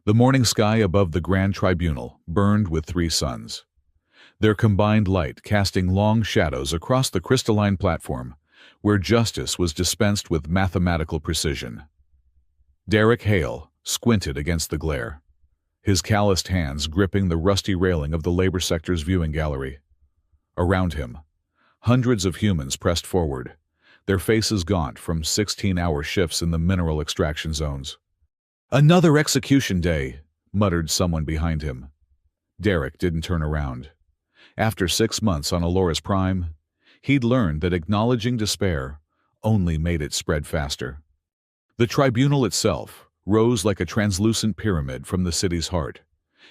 The morning sky above the Grand Tribunal burned with three suns, their combined light casting long shadows across the crystalline platform where justice was dispensed with mathematical precision. Derek Hale squinted against the glare, his calloused hands gripping the rusty railing of the labor sector's viewing gallery. Around him, hundreds of humans pressed forward, their faces gaunt from 16-hour shifts in the mineral extraction zones. "Another execution day," muttered someone behind him. Derek didn't turn around. After 6 months on Aloris Prime, he'd learned that acknowledging despair only made it spread faster. The tribunal itself rose like a translucent pyramid from the city's heart,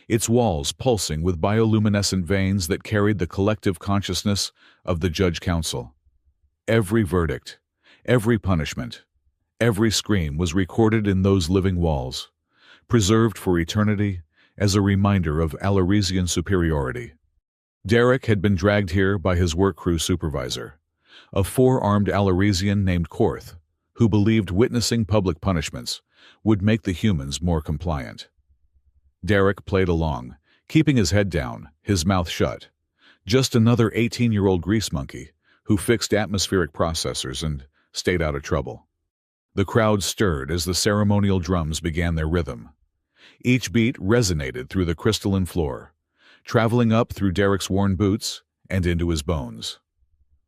its walls pulsing with bioluminescent veins that carried the collective consciousness of the Judge Council. Every verdict, every punishment, every scream was recorded in those living walls, preserved for eternity as a reminder of Alaresian superiority. Derek had been dragged here by his work crew supervisor, a four-armed Alaresian named Korth, who believed witnessing public punishments would make the humans more compliant. Derek played along, keeping his head down, his mouth shut. Just another 18-year-old grease monkey who fixed atmospheric processors and stayed out of trouble. The crowd stirred as the ceremonial drums began their rhythm. Each beat resonated through the crystalline floor, traveling up through Derek's worn boots and into his bones.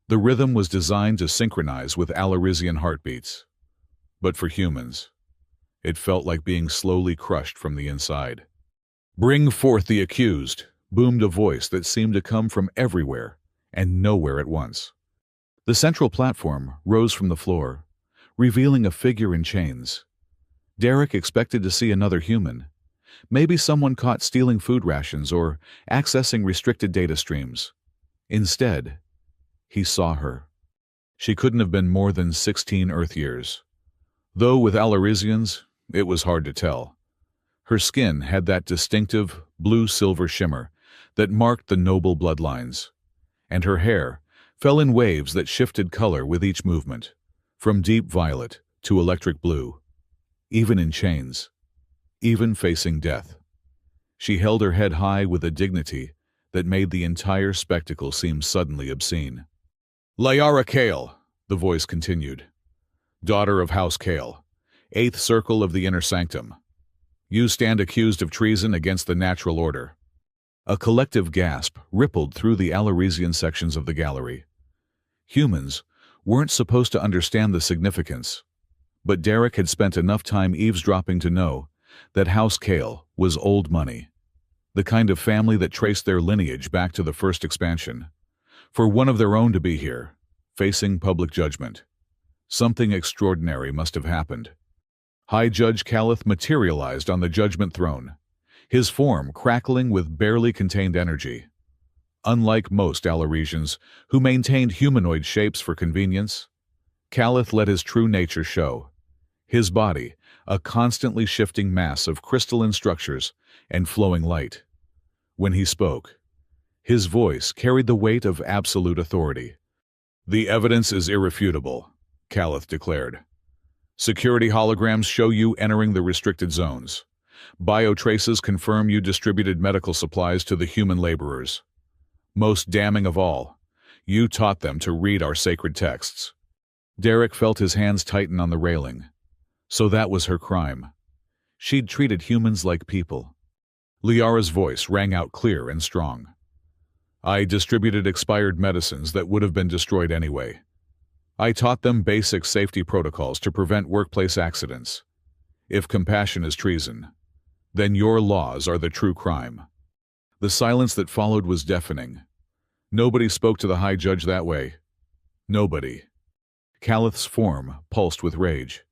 The rhythm was designed to synchronize with Alaresian heartbeats. But for humans, it felt like being slowly crushed from the inside. "Bring forth the accused," boomed a voice that seemed to come from everywhere and nowhere at once. The central platform rose from the floor, revealing a figure in chains. Derek expected to see another human, maybe someone caught stealing food rations or accessing restricted data streams. Instead, he saw her. She couldn't have been more than 16 Earth years. Though with Alaresians, it was hard to tell. Her skin had that distinctive blue-silver shimmer that marked the noble bloodlines, and her hair fell in waves that shifted color with each movement, from deep violet to electric blue, even in chains, even facing death. She held her head high with a dignity that made the entire spectacle seem suddenly obscene. "Liara Kale," the voice continued, "daughter of House Kale, 8th Circle of the Inner Sanctum. You stand accused of treason against the natural order." A collective gasp rippled through the Alaresian sections of the gallery. Humans weren't supposed to understand the significance, but Derek had spent enough time eavesdropping to know that House Kale was old money, the kind of family that traced their lineage back to the first expansion. For one of their own to be here, facing public judgment, something extraordinary must have happened. High Judge Calith materialized on the judgment throne, his form crackling with barely contained energy. Unlike most Alaresians, who maintained humanoid shapes for convenience, Calith let his true nature show. His body, a constantly shifting mass of crystalline structures and flowing light. When he spoke, his voice carried the weight of absolute authority. "The evidence is irrefutable," Calith declared. "Security holograms show you entering the restricted zones. Biotraces confirm you distributed medical supplies to the human laborers. Most damning of all, you taught them to read our sacred texts." Derek felt his hands tighten on the railing. So that was her crime. She'd treated humans like people. Liara's voice rang out clear and strong. "I distributed expired medicines that would have been destroyed anyway. I taught them basic safety protocols to prevent workplace accidents. If compassion is treason, then your laws are the true crime." The silence that followed was deafening. Nobody spoke to the High Judge that way. Nobody. Calith's form pulsed with rage,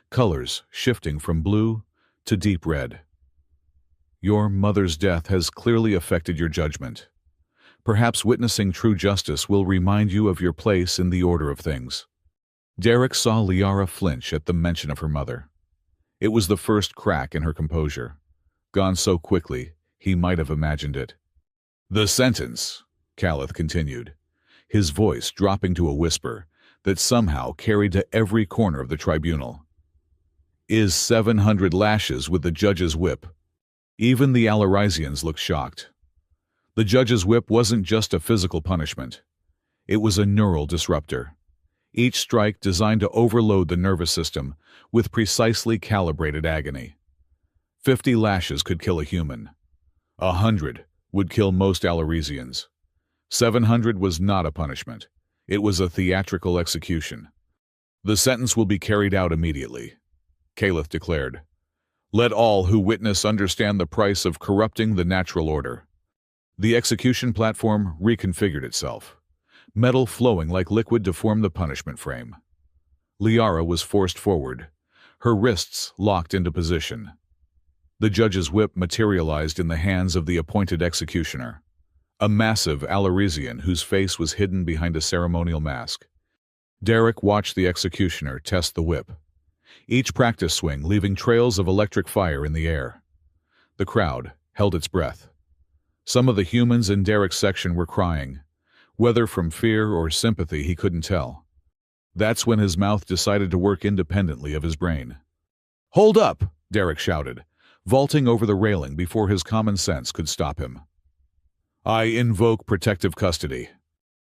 colors shifting from blue to deep red. "Your mother's death has clearly affected your judgment. Perhaps witnessing true justice will remind you of your place in the order of things." Derek saw Liara flinch at the mention of her mother. It was the first crack in her composure, gone so quickly he might have imagined it. "The sentence," Calith continued, his voice dropping to a whisper that somehow carried to every corner of the tribunal, "is 700 lashes with the judge's whip, Even the Alarisians looked shocked. The judge's whip wasn't just a physical punishment. It was a neural disruptor. Each strike designed to overload the nervous system with precisely calibrated agony. 50 lashes could kill a human. 100 would kill most Alarisians. 700 was not a punishment. It was a theatrical execution. "The sentence will be carried out immediately," Caliph declared. "Let all who witness understand the price of corrupting the natural order." The execution platform reconfigured itself, metal flowing like liquid to form the punishment frame. Liara was forced forward, her wrists locked into position. The judge's whip materialized in the hands of the appointed executioner, a massive Alarisian whose face was hidden behind a ceremonial mask. Derek watched the executioner test the whip, each practice swing leaving trails of electric fire in the air. The crowd held its breath. Some of the humans in Derek's section were crying, whether from fear or sympathy he couldn't tell. That's when his mouth decided to work independently of his brain. "Hold up!" Derek shouted, vaulting over the railing before his common sense could stop him. "I invoke protective custody."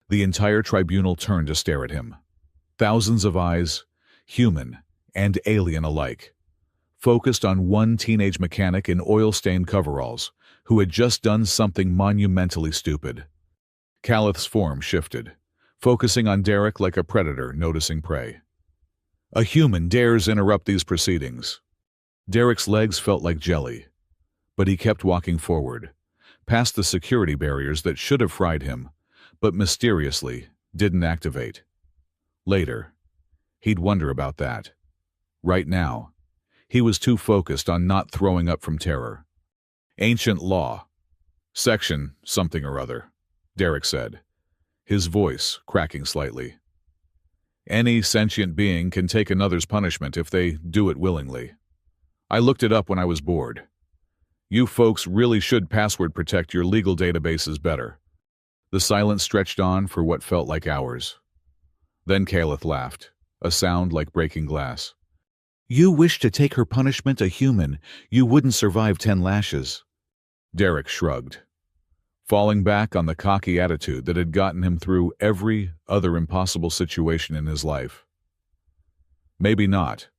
The entire tribunal turned to stare at him. Thousands of eyes, human and alien alike, focused on one teenage mechanic in oil-stained coveralls who had just done something monumentally stupid. Caliph's form shifted, focusing on Derek like a predator noticing prey. "A human dares interrupt these proceedings." Derek's legs felt like jelly, but he kept walking forward, past the security barriers that should have fried him, but mysteriously didn't activate. Later, he'd wonder about that. Right now, he was too focused on not throwing up from terror. "Ancient law. Section something or other," Derek said, his voice cracking slightly. "Any sentient being can take another's punishment if they do it willingly. I looked it up when I was bored. You folks really should password protect your legal databases better." The silence stretched on for what felt like hours. Then Caliph laughed, a sound like breaking glass. "You wish to take her punishment a human, you wouldn't survive 10 lashes. Derek shrugged, falling back on the cocky attitude that had gotten him through every other impossible situation in his life. "Maybe not.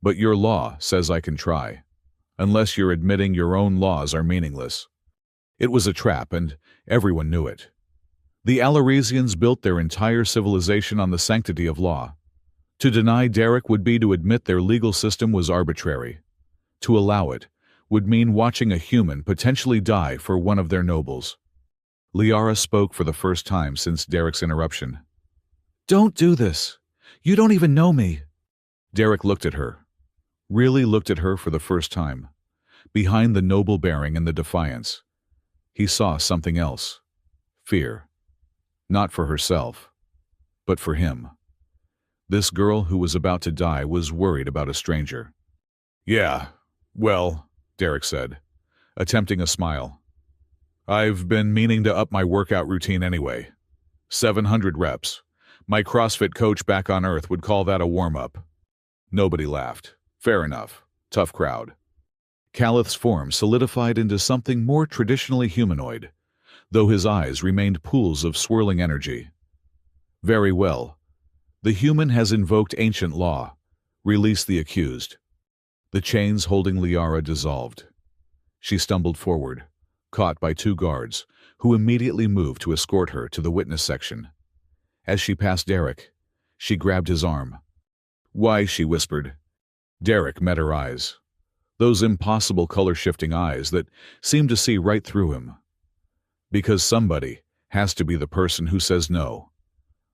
But your law says I can try, unless you're admitting your own laws are meaningless." It was a trap, and everyone knew it. The Alarisians built their entire civilization on the sanctity of law. To deny Derek would be to admit their legal system was arbitrary. To allow it would mean watching a human potentially die for one of their nobles. Liara spoke for the first time since Derek's interruption. "Don't do this. You don't even know me." Derek looked at her, really looked at her for the first time. Behind the noble bearing and the defiance, he saw something else. Fear. Not for herself, but for him. This girl who was about to die was worried about a stranger. "Yeah, well," Derek said, attempting a smile. "I've been meaning to up my workout routine anyway. 700 reps. My CrossFit coach back on Earth would call that a warm-up." Nobody laughed. Fair enough. Tough crowd. Caliph's form solidified into something more traditionally humanoid, though his eyes remained pools of swirling energy. "Very well. The human has invoked ancient law. Release the accused." The chains holding Liara dissolved. She stumbled forward, caught by 2 guards, who immediately moved to escort her to the witness section. As she passed Derek, she grabbed his arm. "Why?" she whispered. Derek met her eyes. Those impossible color-shifting eyes that seemed to see right through him. "Because somebody has to be the person who says no.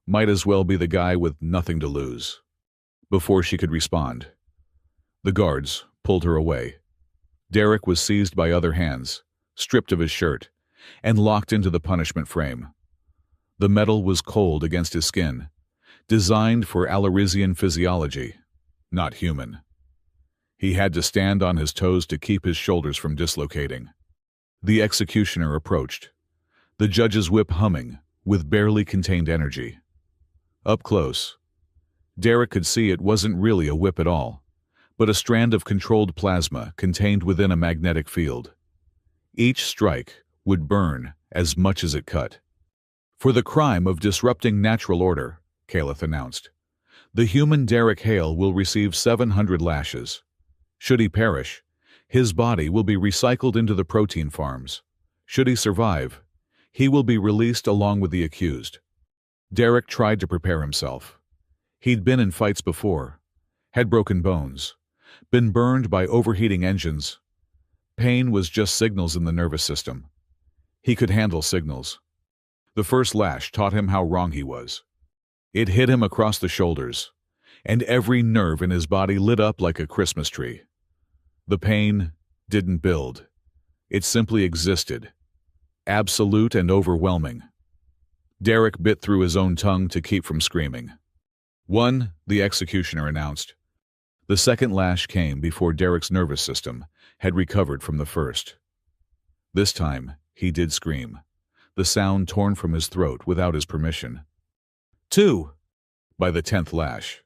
Might as well be the guy with nothing to lose." Before she could respond, the guards pulled her away. Derek was seized by other hands, stripped of his shirt, and locked into the punishment frame. The metal was cold against his skin, designed for Alarisian physiology, not human. He had to stand on his toes to keep his shoulders from dislocating. The executioner approached, the judge's whip humming with barely contained energy. Up close, Derek could see it wasn't really a whip at all, but a strand of controlled plasma contained within a magnetic field. Each strike would burn as much as it cut. For the crime of disrupting natural order, Caliph announced, the human Derek Hale will receive 700 lashes. Should he perish, his body will be recycled into the protein farms. Should he survive, he will be released along with the accused. Derek tried to prepare himself. He'd been in fights before, had broken bones, been burned by overheating engines. Pain was just signals in the nervous system. He could handle signals. The first lash taught him how wrong he was. It hit him across the shoulders, and every nerve in his body lit up like a Christmas tree. The pain didn't build. It simply existed, absolute and overwhelming. Derek bit through his own tongue to keep from screaming. "1," the executioner announced. The second lash came before Derek's nervous system had recovered from the first. This time, he did scream, the sound torn from his throat without his permission. 2. By the 10th lash,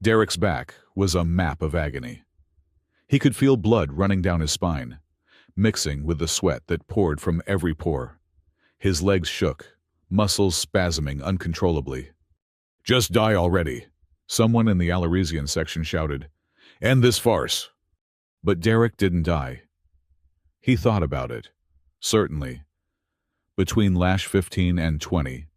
Derek's back was a map of agony. He could feel blood running down his spine, mixing with the sweat that poured from every pore. His legs shook, muscles spasming uncontrollably. "Just die already," someone in the Alaresian section shouted. "End this farce." But Derek didn't die. He thought about it. Certainly. Between lash 15 and 20,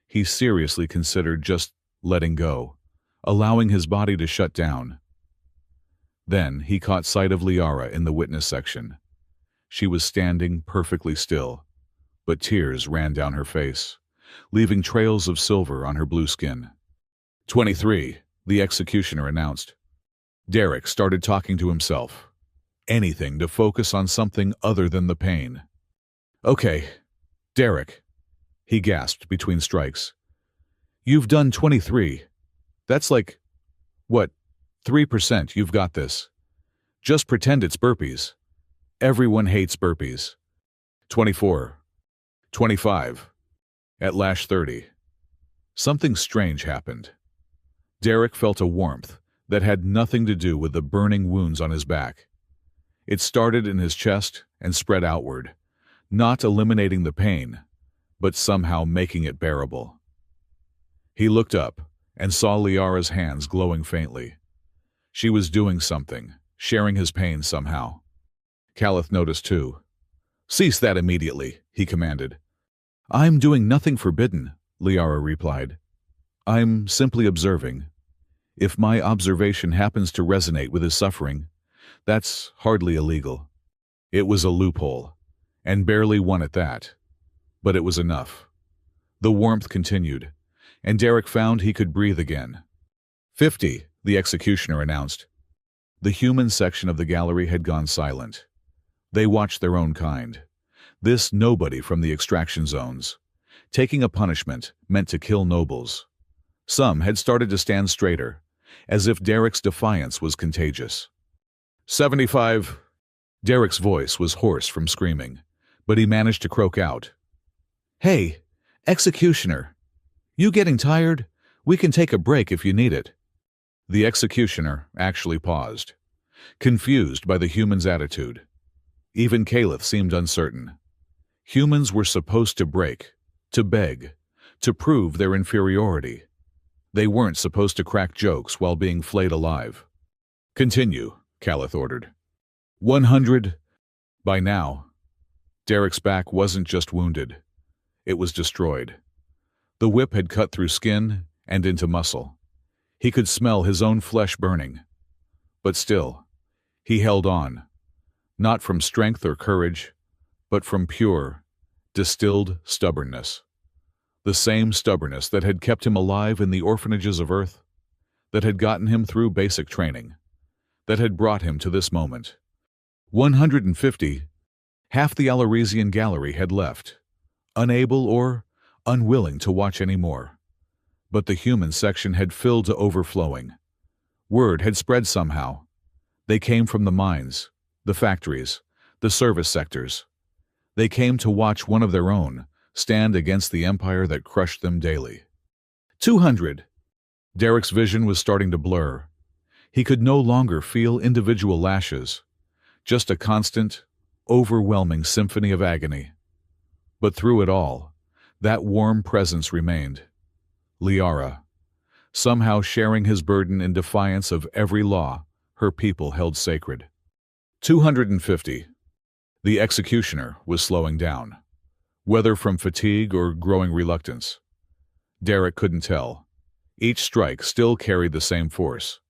he seriously considered just letting go, allowing his body to shut down. Then he caught sight of Liara in the witness section. She was standing perfectly still, but tears ran down her face, leaving trails of silver on her blue skin. 23, the executioner announced. Derek started talking to himself. Anything to focus on something other than the pain. "Okay, Derek," he gasped between strikes. "You've done 23. That's like, what, 3%? You've got this. Just pretend it's burpees. Everyone hates burpees." 24. 25. At lash 30. Something strange happened. Derek felt a warmth that had nothing to do with the burning wounds on his back. It started in his chest and spread outward, not eliminating the pain, but somehow making it bearable. He looked up and saw Liara's hands glowing faintly. She was doing something, sharing his pain somehow. Caliph noticed too. "Cease that immediately," he commanded. "I'm doing nothing forbidden," Liara replied. "I'm simply observing. If my observation happens to resonate with his suffering, that's hardly illegal." It was a loophole, and barely one at that. But it was enough. The warmth continued, and Derek found he could breathe again. 50, the executioner announced. The human section of the gallery had gone silent. They watched their own kind. This nobody from the extraction zones, taking a punishment meant to kill nobles. Some had started to stand straighter, as if Derek's defiance was contagious. 75. Derek's voice was hoarse from screaming, but he managed to croak out. "Hey, executioner, you getting tired? We can take a break if you need it." The executioner actually paused, confused by the human's attitude. Even Caliph seemed uncertain. Humans were supposed to break, to beg, to prove their inferiority. They weren't supposed to crack jokes while being flayed alive. "Continue," Caliph ordered. 100. By now, Derek's back wasn't just wounded. It was destroyed. The whip had cut through skin and into muscle. He could smell his own flesh burning. But still, he held on, not from strength or courage, but from pure, distilled stubbornness. The same stubbornness that had kept him alive in the orphanages of Earth, that had gotten him through basic training, that had brought him to this moment. 150. Half the Alaresian gallery had left, unable or unwilling to watch any more. But the human section had filled to overflowing. Word had spread somehow. They came from the mines, the factories, the service sectors. They came to watch one of their own stand against the empire that crushed them daily. 200. Derek's vision was starting to blur. He could no longer feel individual lashes, just a constant, overwhelming symphony of agony. But through it all, that warm presence remained. Liara, somehow sharing his burden in defiance of every law her people held sacred. 250. The executioner was slowing down, whether from fatigue or growing reluctance. Derek couldn't tell. Each strike still carried the same force.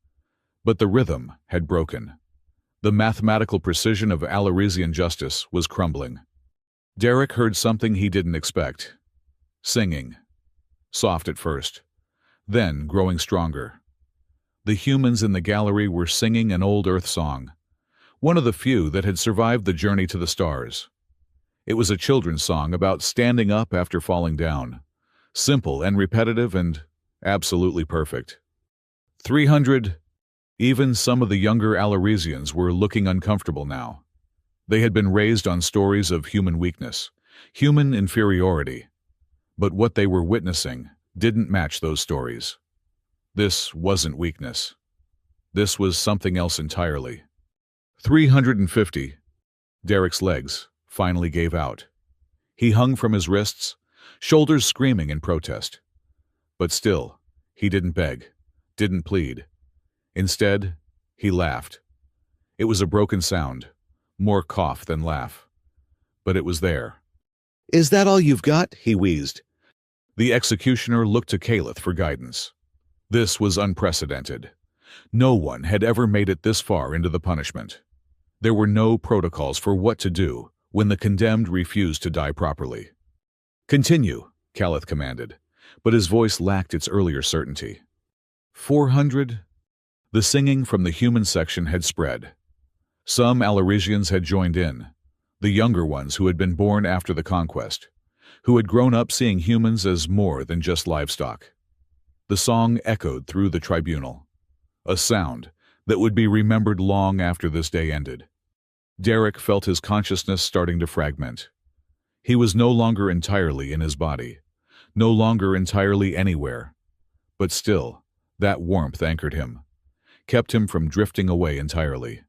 But the rhythm had broken. The mathematical precision of Alaresian justice was crumbling. Derek heard something he didn't expect. Singing. Soft at first, then growing stronger. The humans in the gallery were singing an old Earth song, one of the few that had survived the journey to the stars. It was a children's song about standing up after falling down. Simple and repetitive and absolutely perfect. 300. Even some of the younger Alaresians were looking uncomfortable now. They had been raised on stories of human weakness, human inferiority. But what they were witnessing didn't match those stories. This wasn't weakness. This was something else entirely. 350. Derek's legs finally gave out. He hung from his wrists, shoulders screaming in protest. But still, he didn't beg, didn't plead. Instead, he laughed. It was a broken sound, more cough than laugh. But it was there. "Is that all you've got?" he wheezed. The executioner looked to Caliph for guidance. This was unprecedented. No one had ever made it this far into the punishment. There were no protocols for what to do when the condemned refused to die properly. "Continue," Caliph commanded, but his voice lacked its earlier certainty. 400. The singing from the human section had spread. Some Alaresians had joined in, the younger ones who had been born after the conquest, who had grown up seeing humans as more than just livestock. The song echoed through the tribunal, a sound that would be remembered long after this day ended. Derek felt his consciousness starting to fragment. He was no longer entirely in his body, no longer entirely anywhere. But still, that warmth anchored him, kept him from drifting away entirely.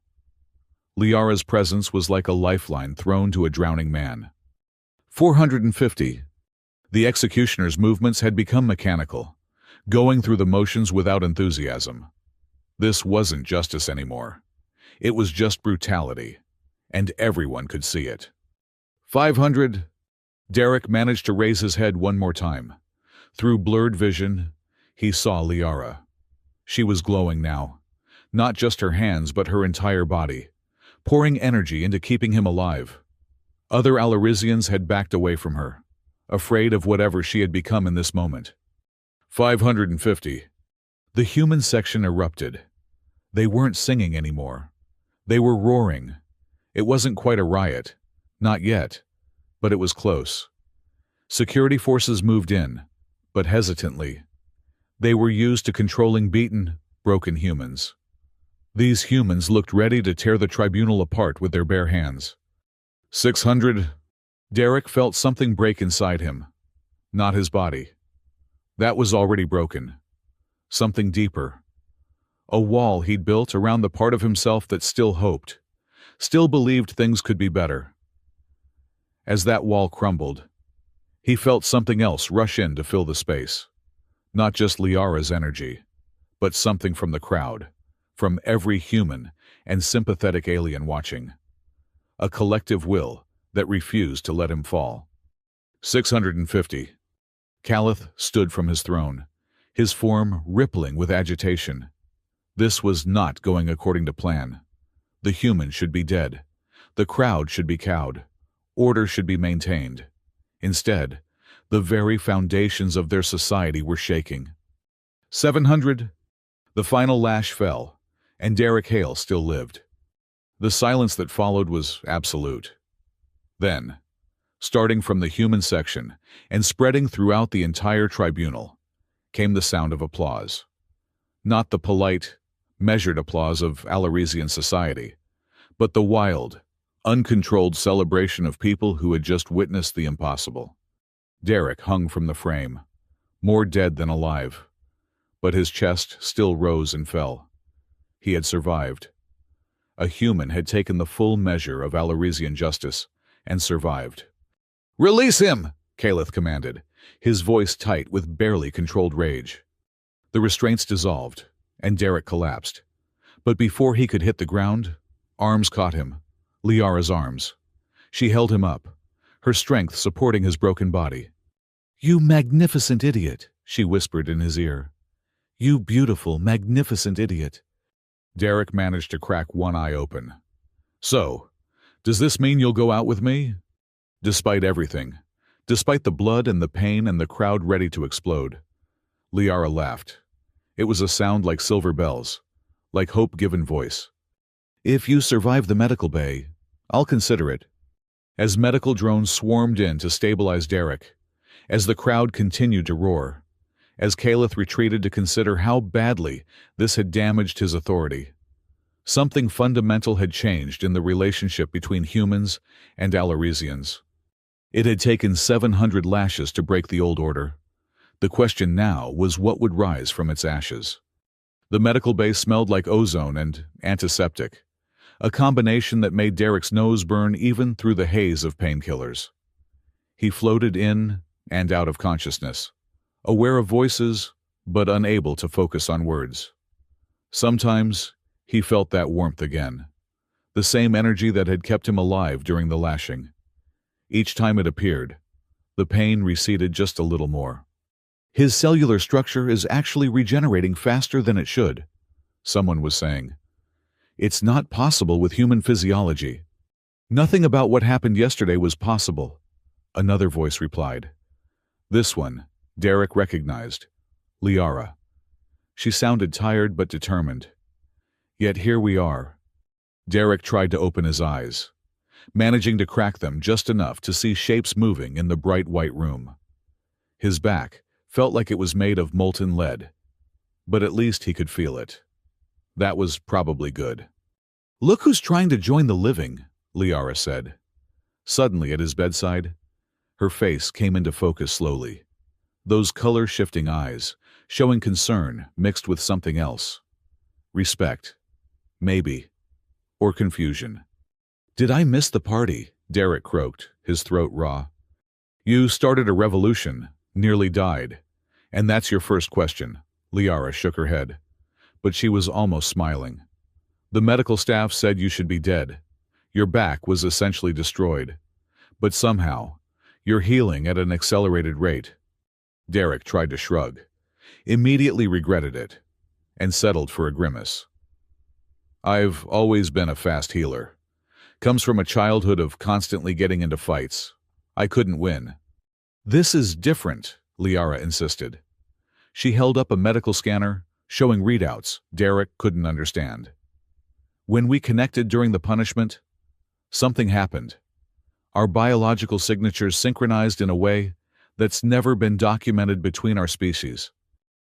Liara's presence was like a lifeline thrown to a drowning man. 450. The executioner's movements had become mechanical, going through the motions without enthusiasm. This wasn't justice anymore. It was just brutality, and everyone could see it. 500. Derek managed to raise his head one more time. Through blurred vision, he saw Liara. She was glowing now, not just her hands but her entire body, pouring energy into keeping him alive. Other Alaresians had backed away from her, afraid of whatever she had become in this moment. 550. The human section erupted. They weren't singing anymore. They were roaring. It wasn't quite a riot, not yet, but it was close. Security forces moved in, but hesitantly. They were used to controlling beaten, broken humans. These humans looked ready to tear the tribunal apart with their bare hands. 600. Derek felt something break inside him, not his body. That was already broken. Something deeper. A wall he'd built around the part of himself that still hoped, still believed things could be better. As that wall crumbled, he felt something else rush in to fill the space. Not just Liara's energy, but something from the crowd, from every human and sympathetic alien watching. A collective will that refused to let him fall. 650. Caliph stood from his throne, his form rippling with agitation. This was not going according to plan. The human should be dead. The crowd should be cowed. Order should be maintained. Instead, the very foundations of their society were shaking. 700. The final lash fell, and Derek Hale still lived. The silence that followed was absolute. Then, starting from the human section and spreading throughout the entire tribunal, came the sound of applause. Not the polite, measured applause of Alaresian society, but the wild, uncontrolled celebration of people who had just witnessed the impossible. Derek hung from the frame, more dead than alive, but his chest still rose and fell. He had survived. A human had taken the full measure of Alaresian justice and survived. "Release him!" Kaleth commanded, his voice tight with barely controlled rage. The restraints dissolved, and Derek collapsed. But before he could hit the ground, arms caught him. Liara's arms. She held him up, her strength supporting his broken body. "You magnificent idiot," she whispered in his ear. "You beautiful, magnificent idiot." Derek managed to crack one eye open. "So, does this mean you'll go out with me?" Despite everything, despite the blood and the pain and the crowd ready to explode, Liara laughed. It was a sound like silver bells, like hope given voice. "If you survive the medical bay, I'll consider it." As medical drones swarmed in to stabilize Derek, as the crowd continued to roar, as Kaleth retreated to consider how badly this had damaged his authority, something fundamental had changed in the relationship between humans and Alaresians. It had taken 700 lashes to break the old order. The question now was what would rise from its ashes. The medical bay smelled like ozone and antiseptic, a combination that made Derek's nose burn even through the haze of painkillers. He floated in and out of consciousness, aware of voices, but unable to focus on words. Sometimes he felt that warmth again, the same energy that had kept him alive during the lashing. Each time it appeared, the pain receded just a little more. "His cellular structure is actually regenerating faster than it should," someone was saying. "It's not possible with human physiology." "Nothing about what happened yesterday was possible," another voice replied. This one, Derek recognized. Liara. She sounded tired but determined. Yet here we are. Derek tried to open his eyes, managing to crack them just enough to see shapes moving in the bright white room. His back felt like it was made of molten lead, but at least he could feel it. That was probably good. "Look who's trying to join the living," Liara said. Suddenly at his bedside, her face came into focus slowly. Those color-shifting eyes, showing concern mixed with something else. Respect. Maybe. Or confusion. "Did I miss the party?" Derek croaked, his throat raw. "You started a revolution, nearly died. And that's your first question." Liara shook her head. But she was almost smiling. "The medical staff said you should be dead. Your back was essentially destroyed. But somehow, you're healing at an accelerated rate." Derek tried to shrug, immediately regretted it, and settled for a grimace. "I've always been a fast healer. Comes from a childhood of constantly getting into fights. I couldn't win." "This is different," Liara insisted. She held up a medical scanner, showing readouts Derek couldn't understand. "When we connected during the punishment, something happened. Our biological signatures synchronized in a way that's never been documented between our species.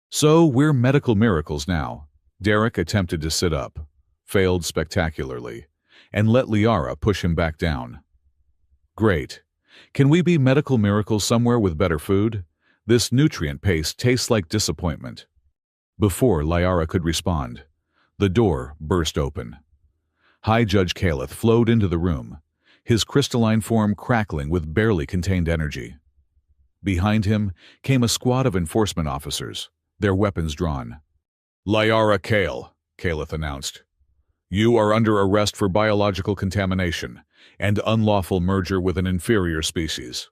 So we're medical miracles now." Derek attempted to sit up, failed spectacularly, and let Liara push him back down. "Great. Can we be medical miracles somewhere with better food? This nutrient paste tastes like disappointment." Before Liara could respond, the door burst open. High Judge Kaleth flowed into the room, his crystalline form crackling with barely contained energy. Behind him came a squad of enforcement officers, their weapons drawn. "Liara Kale," Kaleth announced. "You are under arrest for biological contamination and unlawful merger with an inferior species."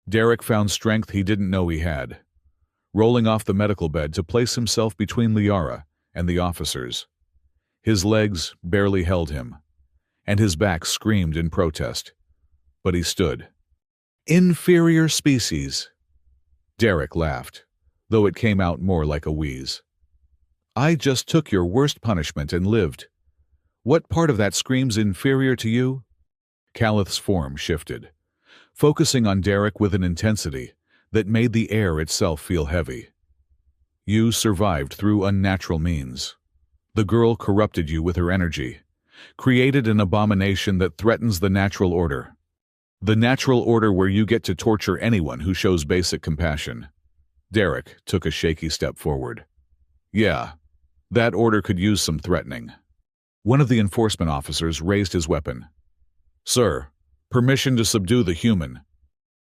Derek found strength he didn't know he had, rolling off the medical bed to place himself between Liara and the officers. His legs barely held him, and his back screamed in protest. But he stood. "Inferior species." Derek laughed, though it came out more like a wheeze. "I just took your worst punishment and lived. What part of that screams inferior to you?" Kaleth's form shifted, focusing on Derek with an intensity that made the air itself feel heavy. "You survived through unnatural means. The girl corrupted you with her energy, created an abomination that threatens the natural order. The natural order where you get to torture anyone who shows basic compassion." Derek took a shaky step forward. "Yeah, That order could use some threatening. One of the enforcement officers raised his weapon. Sir, permission to subdue the human.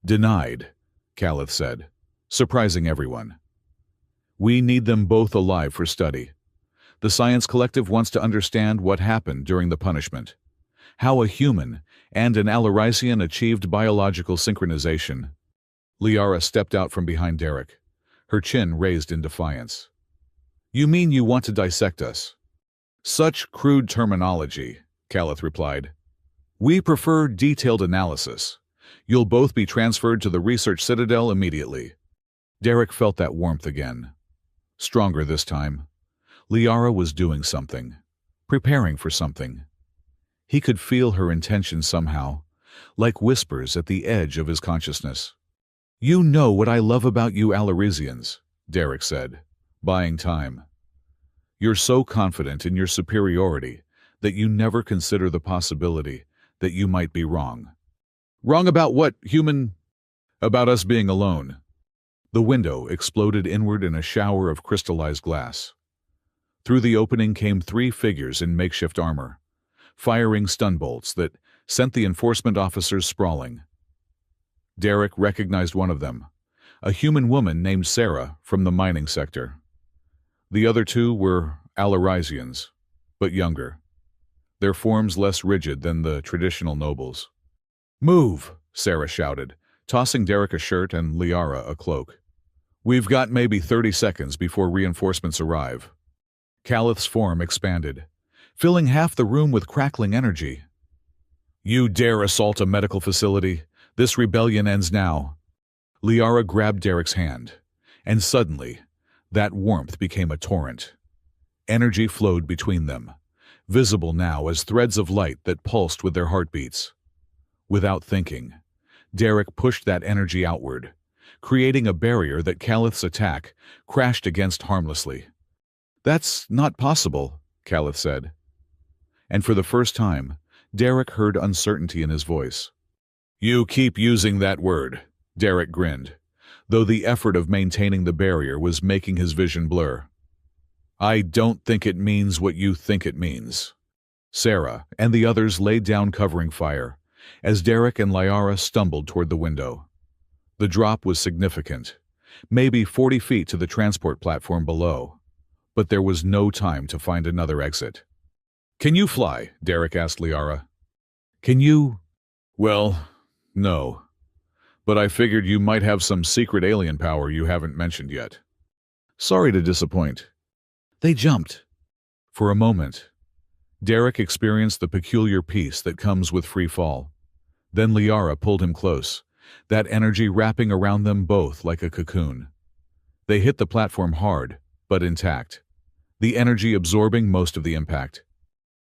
Denied, Calith said, surprising everyone. We need them both alive for study. The Science Collective wants to understand what happened during the punishment. How a human and an Alarisian achieved biological synchronization. Liara stepped out from behind Derek, her chin raised in defiance. You mean you want to dissect us? Such crude terminology, Calith replied. We prefer detailed analysis. You'll both be transferred to the research citadel immediately. Derek felt that warmth again. Stronger this time. Liara was doing something, preparing for something. He could feel her intention somehow, like whispers at the edge of his consciousness. You know what I love about you Alarisians, Derek said, buying time. You're so confident in your superiority that you never consider the possibility that you might be wrong. Wrong about what, human? About us being alone. The window exploded inward in a shower of crystallized glass. Through the opening came 3 figures in makeshift armor, firing stun bolts that sent the enforcement officers sprawling. Derek recognized one of them, a human woman named Sarah from the mining sector. The other 2 were Alarisians, but younger, their forms less rigid than the traditional nobles. Move, Sarah shouted, tossing Derek a shirt and Liara a cloak. We've got maybe 30 seconds before reinforcements arrive. Calith's form expanded, filling half the room with crackling energy. You dare assault a medical facility? This rebellion ends now. Liara grabbed Derek's hand, and suddenly, that warmth became a torrent. Energy flowed between them, visible now as threads of light that pulsed with their heartbeats. Without thinking, Derek pushed that energy outward, creating a barrier that Calith's attack crashed against harmlessly. That's not possible, Calith said. And for the first time, Derek heard uncertainty in his voice. You keep using that word, Derek grinned, though the effort of maintaining the barrier was making his vision blur. I don't think it means what you think it means. Sarah and the others laid down covering fire, as Derek and Liara stumbled toward the window. The drop was significant, maybe 40 feet to the transport platform below, but there was no time to find another exit. Can you fly? Derek asked Liara. Can you? Well, no. But I figured you might have some secret alien power you haven't mentioned yet. Sorry to disappoint. They jumped. For a moment, Derek experienced the peculiar peace that comes with free fall. Then Liara pulled him close, that energy wrapping around them both like a cocoon. They hit the platform hard, but intact, the energy absorbing most of the impact.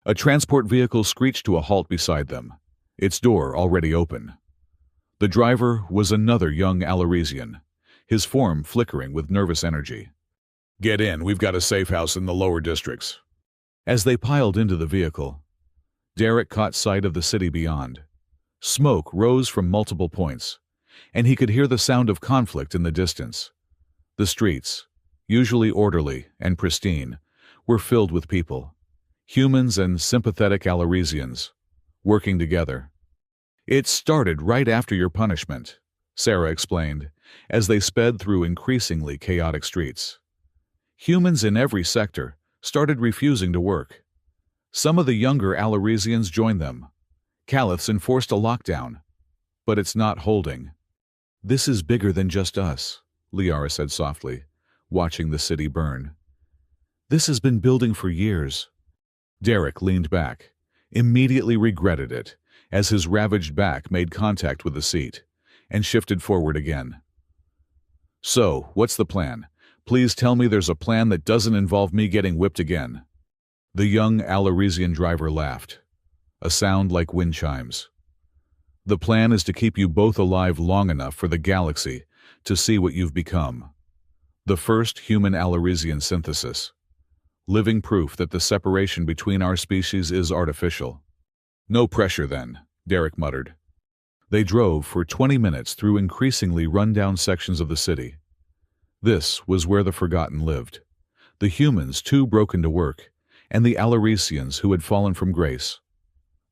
A transport vehicle screeched to a halt beside them, its door already open. The driver was another young Alarisian, his form flickering with nervous energy. Get in, we've got a safe house in the lower districts. As they piled into the vehicle, Derek caught sight of the city beyond. Smoke rose from multiple points, and he could hear the sound of conflict in the distance. The streets, usually orderly and pristine, were filled with people, humans and sympathetic Alarisians, working together. It started right after your punishment, Sarah explained, as they sped through increasingly chaotic streets. Humans in every sector started refusing to work. Some of the younger Alarisians joined them. Calith's enforced a lockdown, but it's not holding. This is bigger than just us, Liara said softly, watching the city burn. This has been building for years. Derek leaned back, immediately regretted it, as his ravaged back made contact with the seat, and shifted forward again. So, what's the plan? Please tell me there's a plan that doesn't involve me getting whipped again. The young Alarisian driver laughed, a sound like wind chimes. The plan is to keep you both alive long enough for the galaxy to see what you've become. The first human Alarisian synthesis. Living proof that the separation between our species is artificial. No pressure then, Derek muttered. They drove for 20 minutes through increasingly run-down sections of the city. This was where the Forgotten lived, the humans too broken to work, and the Alaricians who had fallen from grace.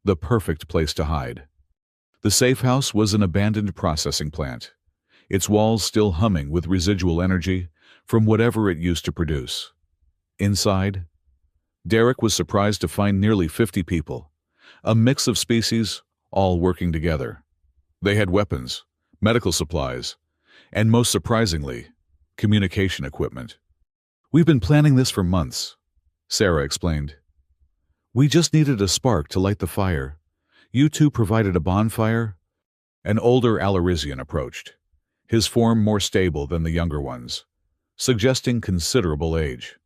The perfect place to hide. The safe house was an abandoned processing plant, its walls still humming with residual energy from whatever it used to produce. Inside, Derek was surprised to find nearly 50 people, a mix of species, all working together. They had weapons, medical supplies, and most surprisingly, communication equipment. "We've been planning this for months," Sarah explained. "We just needed a spark to light the fire. You two provided a bonfire." An older Alarician approached, his form more stable than the younger one's, suggesting considerable age.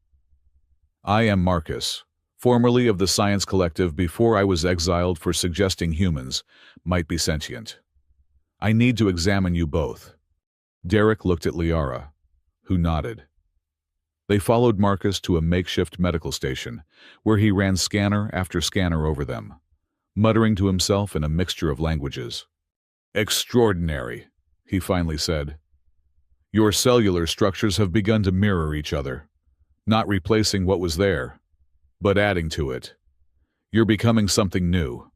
"I am Marcus, formerly of the Science Collective before I was exiled for suggesting humans might be sentient. I need to examine you both." Derek looked at Liara, who nodded. They followed Marcus to a makeshift medical station, where he ran scanner after scanner over them, muttering to himself in a mixture of languages. "Extraordinary," he finally said. "Your cellular structures have begun to mirror each other, not replacing what was there, but adding to it. You're becoming something new."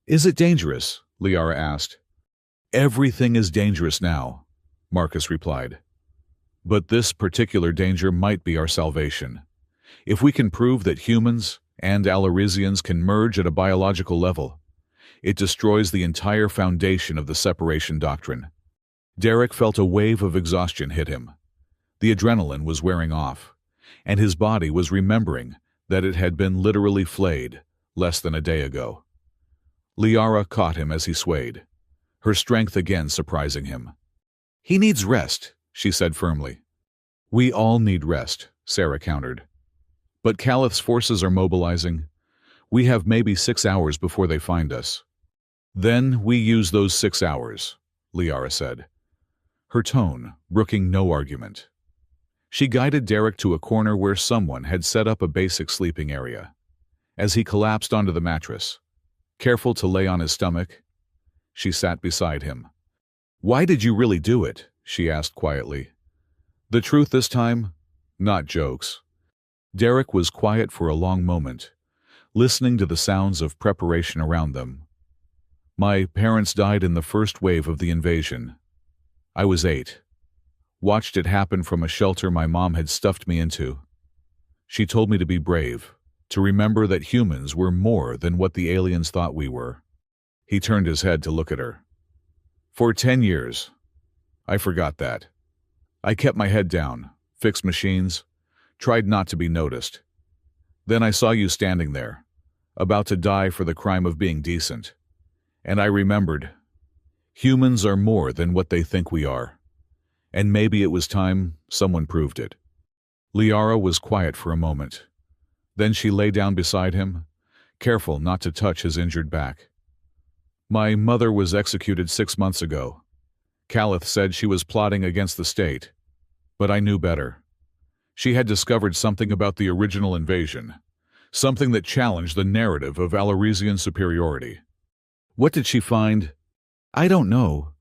"Is it dangerous?" Liara asked. "Everything is dangerous now," Marcus replied. "But this particular danger might be our salvation. If we can prove that humans and Alaricians can merge at a biological level, it destroys the entire foundation of the separation doctrine." Derek felt a wave of exhaustion hit him. The adrenaline was wearing off, and his body was remembering that it had been literally flayed less than a day ago. Liara caught him as he swayed, her strength again surprising him. "He needs rest," she said firmly. "We all need rest," Sarah countered. "But Calith's forces are mobilizing. We have maybe 6 hours before they find us." "Then we use those 6 hours," Liara said, her tone brooking no argument. She guided Derek to a corner where someone had set up a basic sleeping area. As he collapsed onto the mattress, careful to lay on his stomach, she sat beside him. "Why did you really do it?" she asked quietly. "The truth this time? Not jokes." Derek was quiet for a long moment, listening to the sounds of preparation around them. "My parents died in the first wave of the invasion. I was 8. Watched it happen from a shelter my mom had stuffed me into. She told me to be brave, to remember that humans were more than what the aliens thought we were." He turned his head to look at her. "For 10 years, I forgot that. I kept my head down, fixed machines, tried not to be noticed. Then I saw you standing there, about to die for the crime of being decent. And I remembered, humans are more than what they think we are. And maybe it was time someone proved it." Liara was quiet for a moment. Then she lay down beside him, careful not to touch his injured back. "My mother was executed 6 months ago. Calith said she was plotting against the state, but I knew better. She had discovered something about the original invasion, something that challenged the narrative of Alarician superiority." "What did she find?" "I don't know.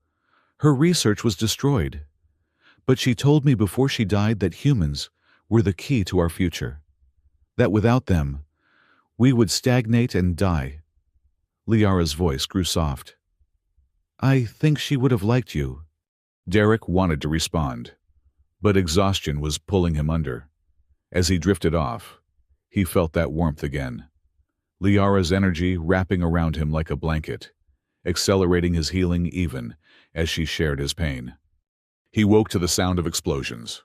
Her research was destroyed. But she told me before she died that humans were the key to our future. That without them, we would stagnate and die." Liara's voice grew soft. "I think she would have liked you." Derek wanted to respond, but exhaustion was pulling him under. As he drifted off, he felt that warmth again. Liara's energy wrapping around him like a blanket, accelerating his healing even as she shared his pain. He woke to the sound of explosions.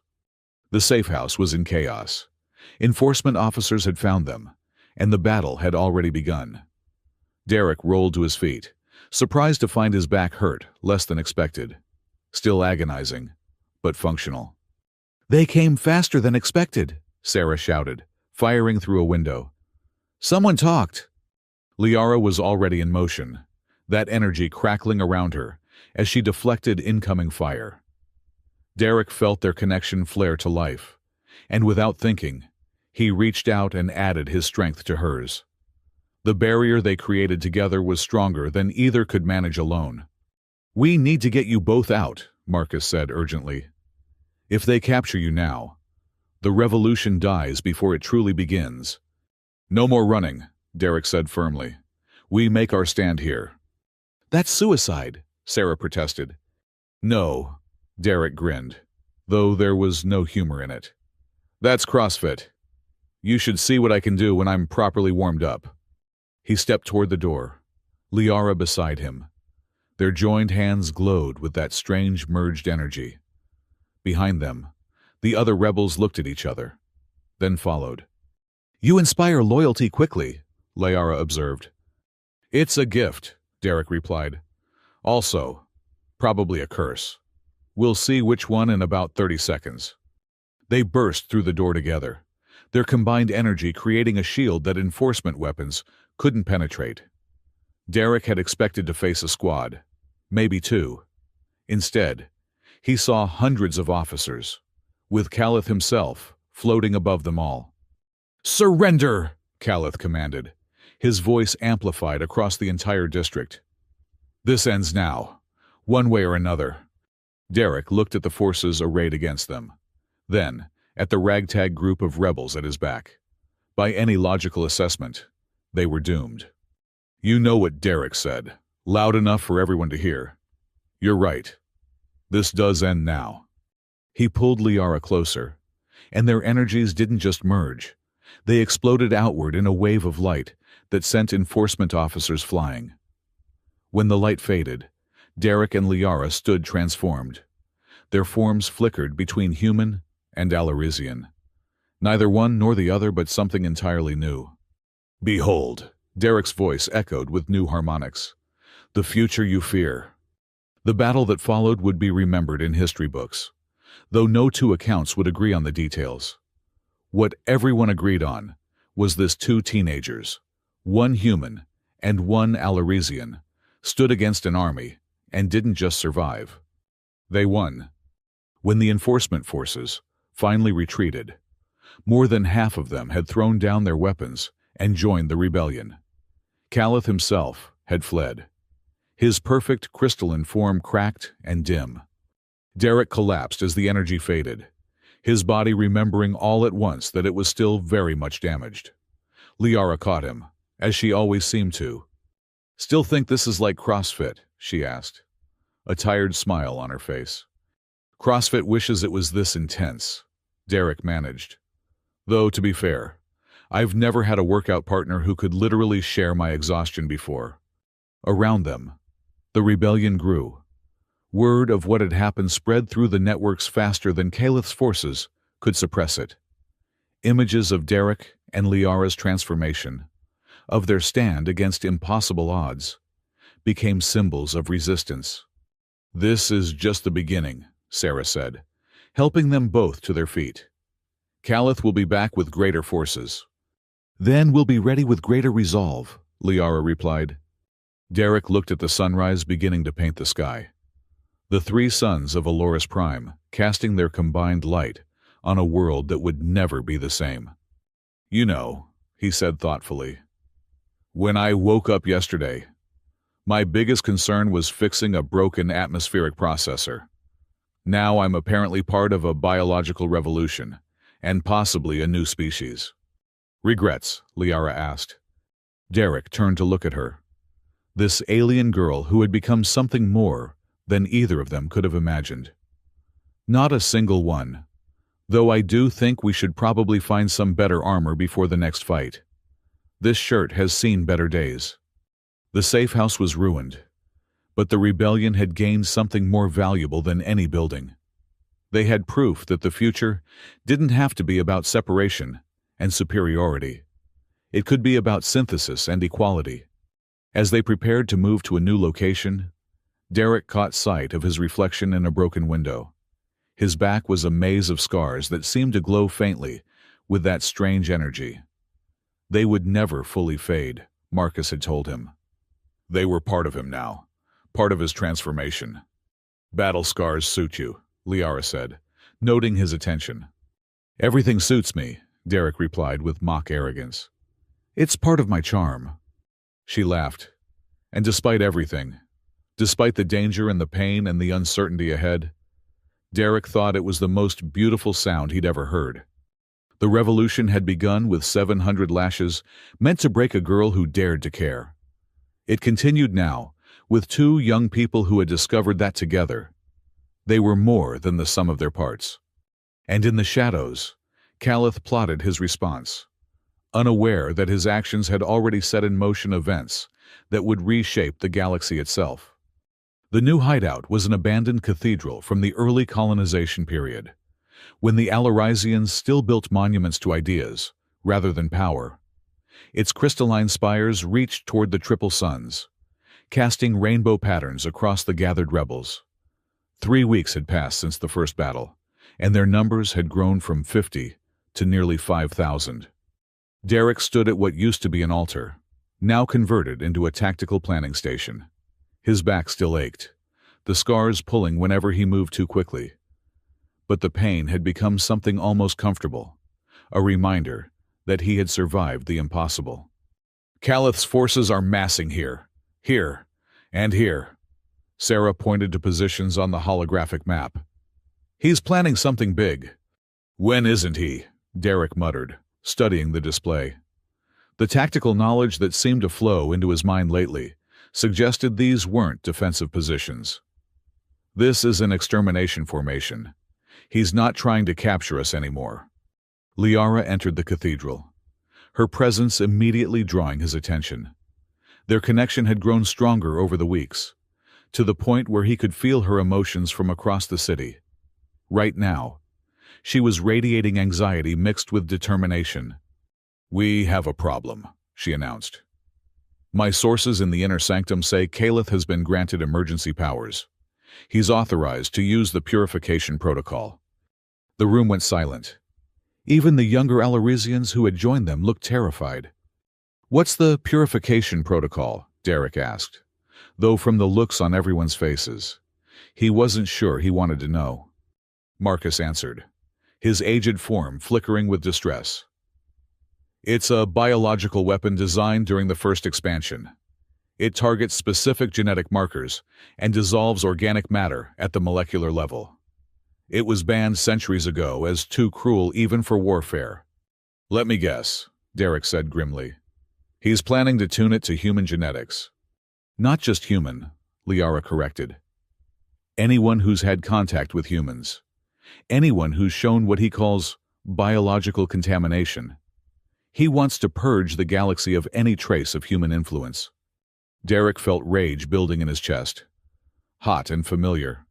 The safe house was in chaos. Enforcement officers had found them, and the battle had already begun. Derek rolled to his feet, surprised to find his back hurt less than expected. Still agonizing, but functional. "They came faster than expected," Sarah shouted, firing through a window. "Someone talked." Liara was already in motion, that energy crackling around her as she deflected incoming fire. Derek felt their connection flare to life, and without thinking, he reached out and added his strength to hers. The barrier they created together was stronger than either could manage alone. "We need to get you both out," Marcus said urgently. "If they capture you now, The revolution dies before it truly begins. No more running, Derek said firmly. We make our stand here. That's suicide, Sarah protested. No, Derek grinned, though there was no humor in it. That's CrossFit. You should see what I can do when I'm properly warmed up. He stepped toward the door, Liara beside him. Their joined hands glowed with that strange merged energy. Behind them, the other rebels looked at each other, then followed. You inspire loyalty quickly, Liara observed. It's a gift, Derek replied. Also, probably a curse. We'll see which one in about 30 seconds. They burst through the door together, their combined energy creating a shield that enforcement weapons couldn't penetrate. Derek had expected to face a squad, maybe two. Instead, he saw hundreds of officers, with Calith himself floating above them all. Surrender, Calith commanded, his voice amplified across the entire district. This ends now, one way or another. Derek looked at the forces arrayed against them, then at the ragtag group of rebels at his back. By any logical assessment, they were doomed. You know what Derek said, loud enough for everyone to hear. You're right. This does end now. He pulled Liara closer, and their energies didn't just merge. They exploded outward in a wave of light that sent enforcement officers flying. When the light faded, Derek and Liara stood transformed. Their forms flickered between human and Alarizian. Neither one nor the other, but something entirely new. Behold, Derek's voice echoed with new harmonics. The future you fear. The battle that followed would be remembered in history books, though no two accounts would agree on the details. What everyone agreed on was this: two teenagers, one human and one Alarizian, stood against an army and didn't just survive. They won. When the enforcement forces finally retreated, more than half of them had thrown down their weapons and joined the rebellion. Calith himself had fled, his perfect crystalline form cracked and dim. Derek collapsed as the energy faded, his body remembering all at once that it was still very much damaged. Liara caught him, as she always seemed to. Still think this is like CrossFit? She asked, a tired smile on her face. CrossFit wishes it was this intense, Derek managed. Though, to be fair, I've never had a workout partner who could literally share my exhaustion before. Around them, the rebellion grew. Word of what had happened spread through the networks faster than Calith's forces could suppress it. Images of Derek and Liara's transformation, of their stand against impossible odds, became symbols of resistance. This is just the beginning, Sarah said, helping them both to their feet. Calith will be back with greater forces. Then we'll be ready with greater resolve, Liara replied. Derek looked at the sunrise beginning to paint the sky. The three suns of Aloris Prime, casting their combined light on a world that would never be the same. You know, he said thoughtfully, when I woke up yesterday, my biggest concern was fixing a broken atmospheric processor. Now I'm apparently part of a biological revolution, and possibly a new species. Regrets? Liara asked. Derek turned to look at her. This alien girl who had become something more than either of them could have imagined. Not a single one, though I do think we should probably find some better armor before the next fight. This shirt has seen better days. The safe house was ruined, but the rebellion had gained something more valuable than any building. They had proof that the future didn't have to be about separation and superiority. It could be about synthesis and equality. As they prepared to move to a new location, Derek caught sight of his reflection in a broken window. His back was a maze of scars that seemed to glow faintly with that strange energy. They would never fully fade, Marcus had told him. They were part of him now, part of his transformation. Battle scars suit you, Liara said, noting his attention. Everything suits me, Derek replied with mock arrogance. It's part of my charm. She laughed. And despite everything, despite the danger and the pain and the uncertainty ahead, Derek thought it was the most beautiful sound he'd ever heard. The revolution had begun with 700 lashes, meant to break a girl who dared to care. It continued now, with two young people who had discovered that together they were more than the sum of their parts. And in the shadows, Caliph plotted his response, unaware that his actions had already set in motion events that would reshape the galaxy itself. The new hideout was an abandoned cathedral from the early colonization period, when the Alarizians still built monuments to ideas, rather than power. Its crystalline spires reached toward the triple suns, casting rainbow patterns across the gathered rebels. 3 weeks had passed since the first battle, and their numbers had grown from 50 to nearly 5,000. Derek stood at what used to be an altar, now converted into a tactical planning station. His back still ached, the scars pulling whenever he moved too quickly. But the pain had become something almost comfortable, a reminder that he had survived the impossible. Caliph's forces are massing here, and here. Sarah pointed to positions on the holographic map. He's planning something big. When isn't he? Derek muttered, studying the display. The tactical knowledge that seemed to flow into his mind lately suggested these weren't defensive positions. This is an extermination formation. He's not trying to capture us anymore. Liara entered the cathedral, her presence immediately drawing his attention. Their connection had grown stronger over the weeks, to the point where he could feel her emotions from across the city. Right now, she was radiating anxiety mixed with determination. "We have a problem," she announced. "My sources in the inner sanctum say Caliph has been granted emergency powers. He's authorized to use the purification protocol." The room went silent. Even the younger Alarizians who had joined them looked terrified. "What's the purification protocol?" Derek asked, though from the looks on everyone's faces, he wasn't sure he wanted to know. Marcus answered, his aged form flickering with distress. "It's a biological weapon designed during the first expansion. It targets specific genetic markers and dissolves organic matter at the molecular level. It was banned centuries ago as too cruel even for warfare." "Let me guess," Derek said grimly. "He's planning to tune it to human genetics." "Not just human," Liara corrected. "Anyone who's had contact with humans. Anyone who's shown what he calls biological contamination. He wants to purge the galaxy of any trace of human influence." Derek felt rage building in his chest, hot and familiar.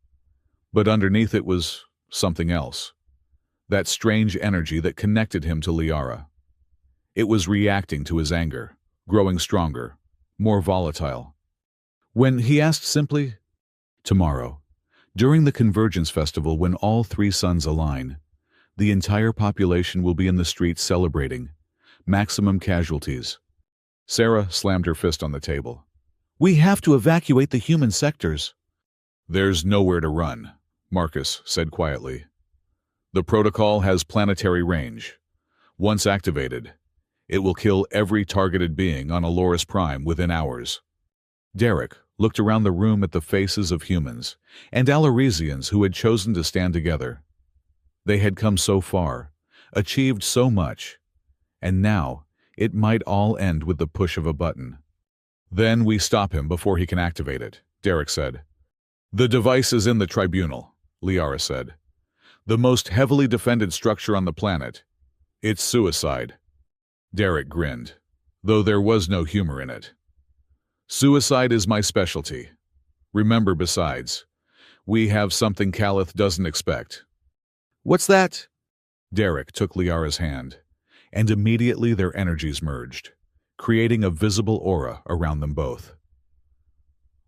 But underneath it was something else. That strange energy that connected him to Liara. It was reacting to his anger, growing stronger, more volatile. When he asked simply, "Tomorrow, during the Convergence Festival when all 3 suns align, the entire population will be in the streets celebrating. Maximum casualties." Sarah slammed her fist on the table. "We have to evacuate the human sectors." "There's nowhere to run," Marcus said quietly. "The protocol has planetary range. Once activated, it will kill every targeted being on Aloris Prime within hours." Derek looked around the room at the faces of humans and Alarizians who had chosen to stand together. They had come so far, achieved so much, and now it might all end with the push of a button. "Then we stop him before he can activate it," Derek said. "The device is in the tribunal," Liara said. "The most heavily defended structure on the planet. It's suicide." Derek grinned, though there was no humor in it. "Suicide is my specialty. Remember, besides, we have something Caliph doesn't expect." "What's that?" Derek took Liara's hand, and immediately their energies merged, creating a visible aura around them both.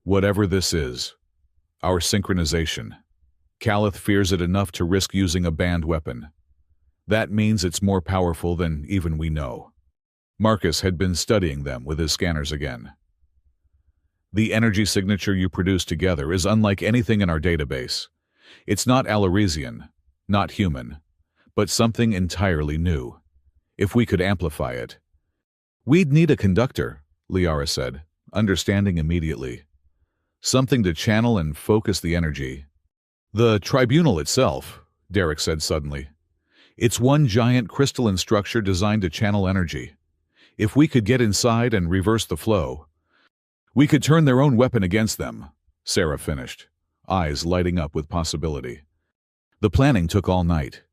"Whatever this is, our synchronization, Caliph fears it enough to risk using a banned weapon. That means it's more powerful than even we know." Marcus had been studying them with his scanners again. "The energy signature you produce together is unlike anything in our database. It's not Alarizian, not human, but something entirely new. If we could amplify it." "We'd need a conductor," Liara said, understanding immediately. "Something to channel and focus the energy." "The tribunal itself," Derek said suddenly. It's one giant crystalline structure designed to channel energy. If we could get inside and reverse the flow, we could turn their own weapon against them, Sarah finished, eyes lighting up with possibility. The planning took all night.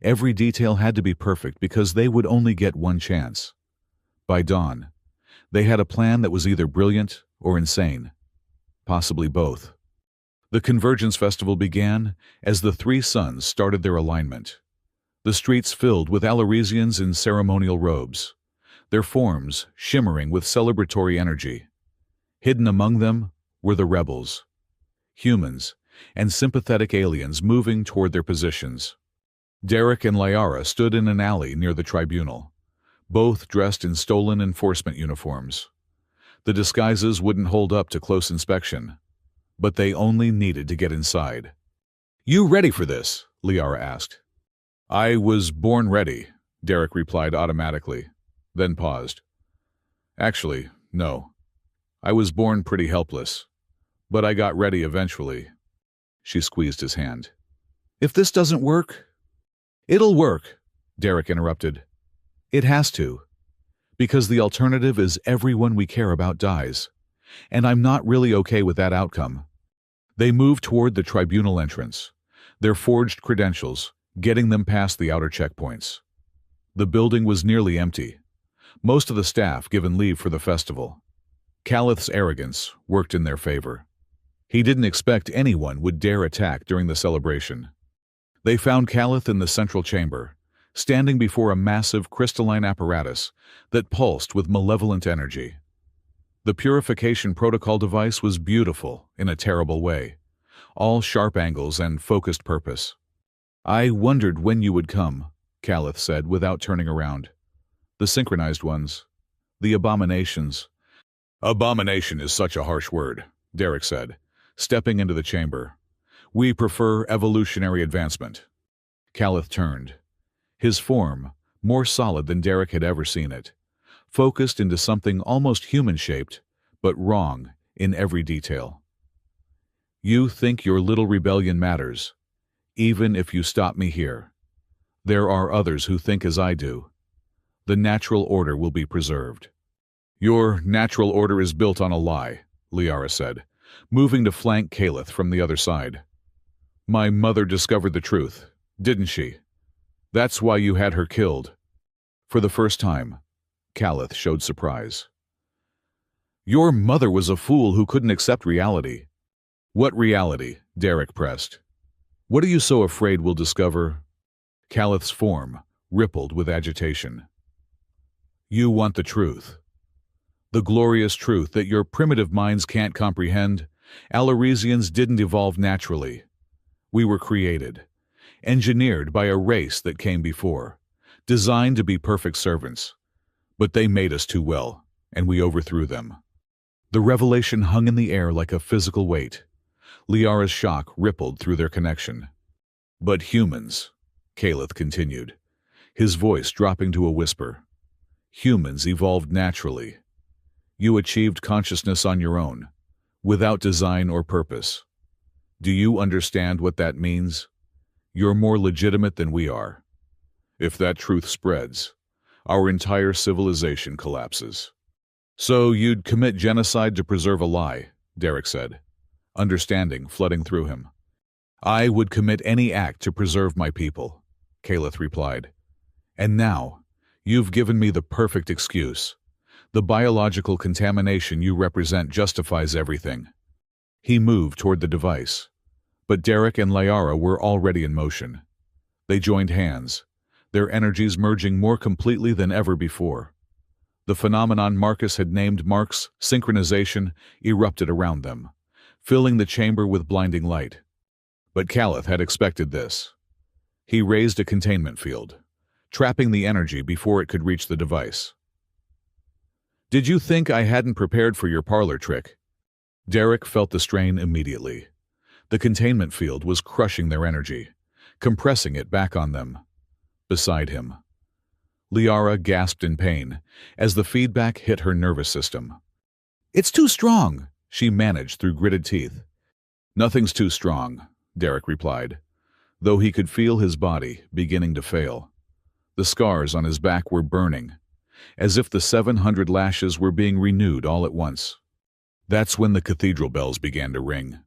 Every detail had to be perfect because they would only get one chance. By dawn, they had a plan that was either brilliant or insane, possibly both. The Convergence Festival began as the three suns started their alignment. The streets filled with Alarisians in ceremonial robes, their forms shimmering with celebratory energy. Hidden among them were the rebels, humans and sympathetic aliens moving toward their positions. Derek and Liara stood in an alley near the tribunal, both dressed in stolen enforcement uniforms. The disguises wouldn't hold up to close inspection, but they only needed to get inside. "You ready for this?" Liara asked. "I was born ready," Derek replied automatically, then paused. "Actually, no. I was born pretty helpless, but I got ready eventually." She squeezed his hand. "If this doesn't work—" "It'll work," Derek interrupted. "It has to. Because the alternative is everyone we care about dies. And I'm not really okay with that outcome." They moved toward the tribunal entrance, their forged credentials getting them past the outer checkpoints. The building was nearly empty, most of the staff given leave for the festival. Calith's arrogance worked in their favor. He didn't expect anyone would dare attack during the celebration. They found Calith in the central chamber, standing before a massive crystalline apparatus that pulsed with malevolent energy. The purification protocol device was beautiful in a terrible way, all sharp angles and focused purpose. "I wondered when you would come," Calith said without turning around. "The synchronized ones. The abominations." "Abomination is such a harsh word," Derek said, stepping into the chamber. "We prefer evolutionary advancement." Calith turned. His form, more solid than Derek had ever seen it, focused into something almost human-shaped, but wrong in every detail. "You think your little rebellion matters, even if you stop me here. There are others who think as I do. The natural order will be preserved." "Your natural order is built on a lie," Liara said, moving to flank Calith from the other side. "My mother discovered the truth, didn't she? That's why you had her killed." For the first time, Calith showed surprise. "Your mother was a fool who couldn't accept reality." "What reality?" Derek pressed. "What are you so afraid we'll discover?" Calith's form rippled with agitation. "You want the truth. The glorious truth that your primitive minds can't comprehend. Alarisians didn't evolve naturally. We were created, engineered by a race that came before, designed to be perfect servants. But they made us too well, and we overthrew them." The revelation hung in the air like a physical weight. Liara's shock rippled through their connection. "But humans," Calith continued, his voice dropping to a whisper. "Humans evolved naturally. You achieved consciousness on your own, without design or purpose. Do you understand what that means? You're more legitimate than we are. If that truth spreads, our entire civilization collapses." "So you'd commit genocide to preserve a lie," Derek said, understanding flooding through him. "I would commit any act to preserve my people," Calith replied. "And now, you've given me the perfect excuse. The biological contamination you represent justifies everything." He moved toward the device, but Derek and Liara were already in motion. They joined hands, their energies merging more completely than ever before. The phenomenon Marcus had named Mark's synchronization erupted around them, filling the chamber with blinding light. But Calith had expected this. He raised a containment field, trapping the energy before it could reach the device. "Did you think I hadn't prepared for your parlor trick?" Derek felt the strain immediately. The containment field was crushing their energy, compressing it back on them. Beside him, Liara gasped in pain as the feedback hit her nervous system. "It's too strong," she managed through gritted teeth. "Nothing's too strong," Derek replied. though he could feel his body beginning to fail. The scars on his back were burning, as if the 700 lashes were being renewed all at once. That's when the cathedral bells began to ring.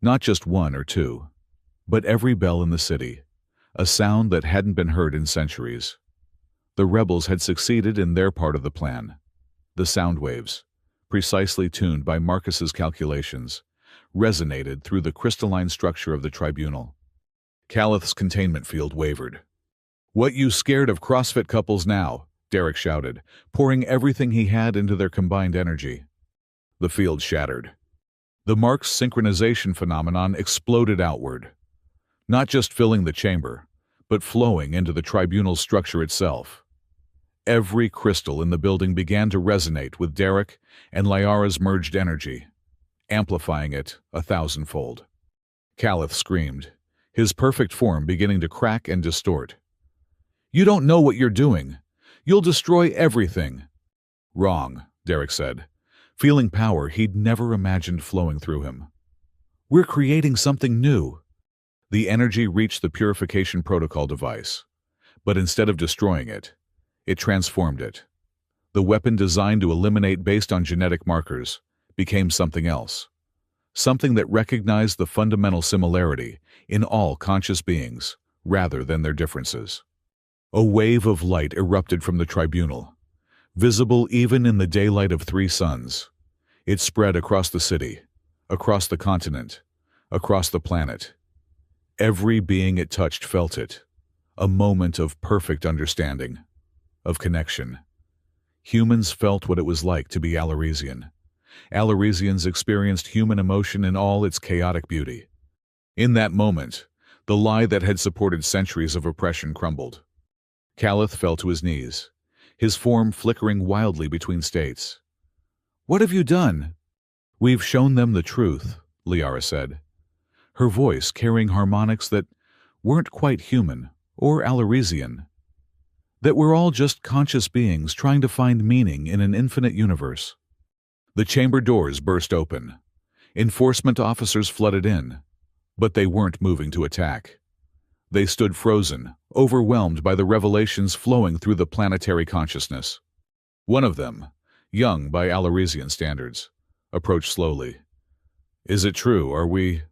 Not just one or two, but every bell in the city, a sound that hadn't been heard in centuries. The rebels had succeeded in their part of the plan. The sound waves, precisely tuned by Marcus's calculations, resonated through the crystalline structure of the tribunal. Calith's containment field wavered. "What you scared of CrossFit couples now?" Derek shouted, pouring everything he had into their combined energy. The field shattered. The Mark's synchronization phenomenon exploded outward, not just filling the chamber, but flowing into the tribunal's structure itself. Every crystal in the building began to resonate with Derek and Liara's merged energy, amplifying it 1,000-fold. Calith screamed, his perfect form beginning to crack and distort. "You don't know what you're doing. You'll destroy everything." "Wrong," Derek said, feeling power he'd never imagined flowing through him. "We're creating something new." The energy reached the purification protocol device, but instead of destroying it, it transformed it. The weapon designed to eliminate based on genetic markers became something else, something that recognized the fundamental similarity in all conscious beings rather than their differences. A wave of light erupted from the tribunal, visible even in the daylight of 3 suns. It spread across the city, across the continent, across the planet. Every being it touched felt it, a moment of perfect understanding, of connection. Humans felt what it was like to be Alaresian. Alaresians experienced human emotion in all its chaotic beauty. In that moment, the lie that had supported centuries of oppression crumbled. Calith fell to his knees, his form flickering wildly between states. "What have you done?" "We've shown them the truth," Liara said, her voice carrying harmonics that weren't quite human or Alaresian. That we're all just conscious beings trying to find meaning in an infinite universe. The chamber doors burst open. Enforcement officers flooded in, but they weren't moving to attack. They stood frozen, overwhelmed by the revelations flowing through the planetary consciousness. One of them, young by Alaresian standards, approached slowly. "Is it true? Are we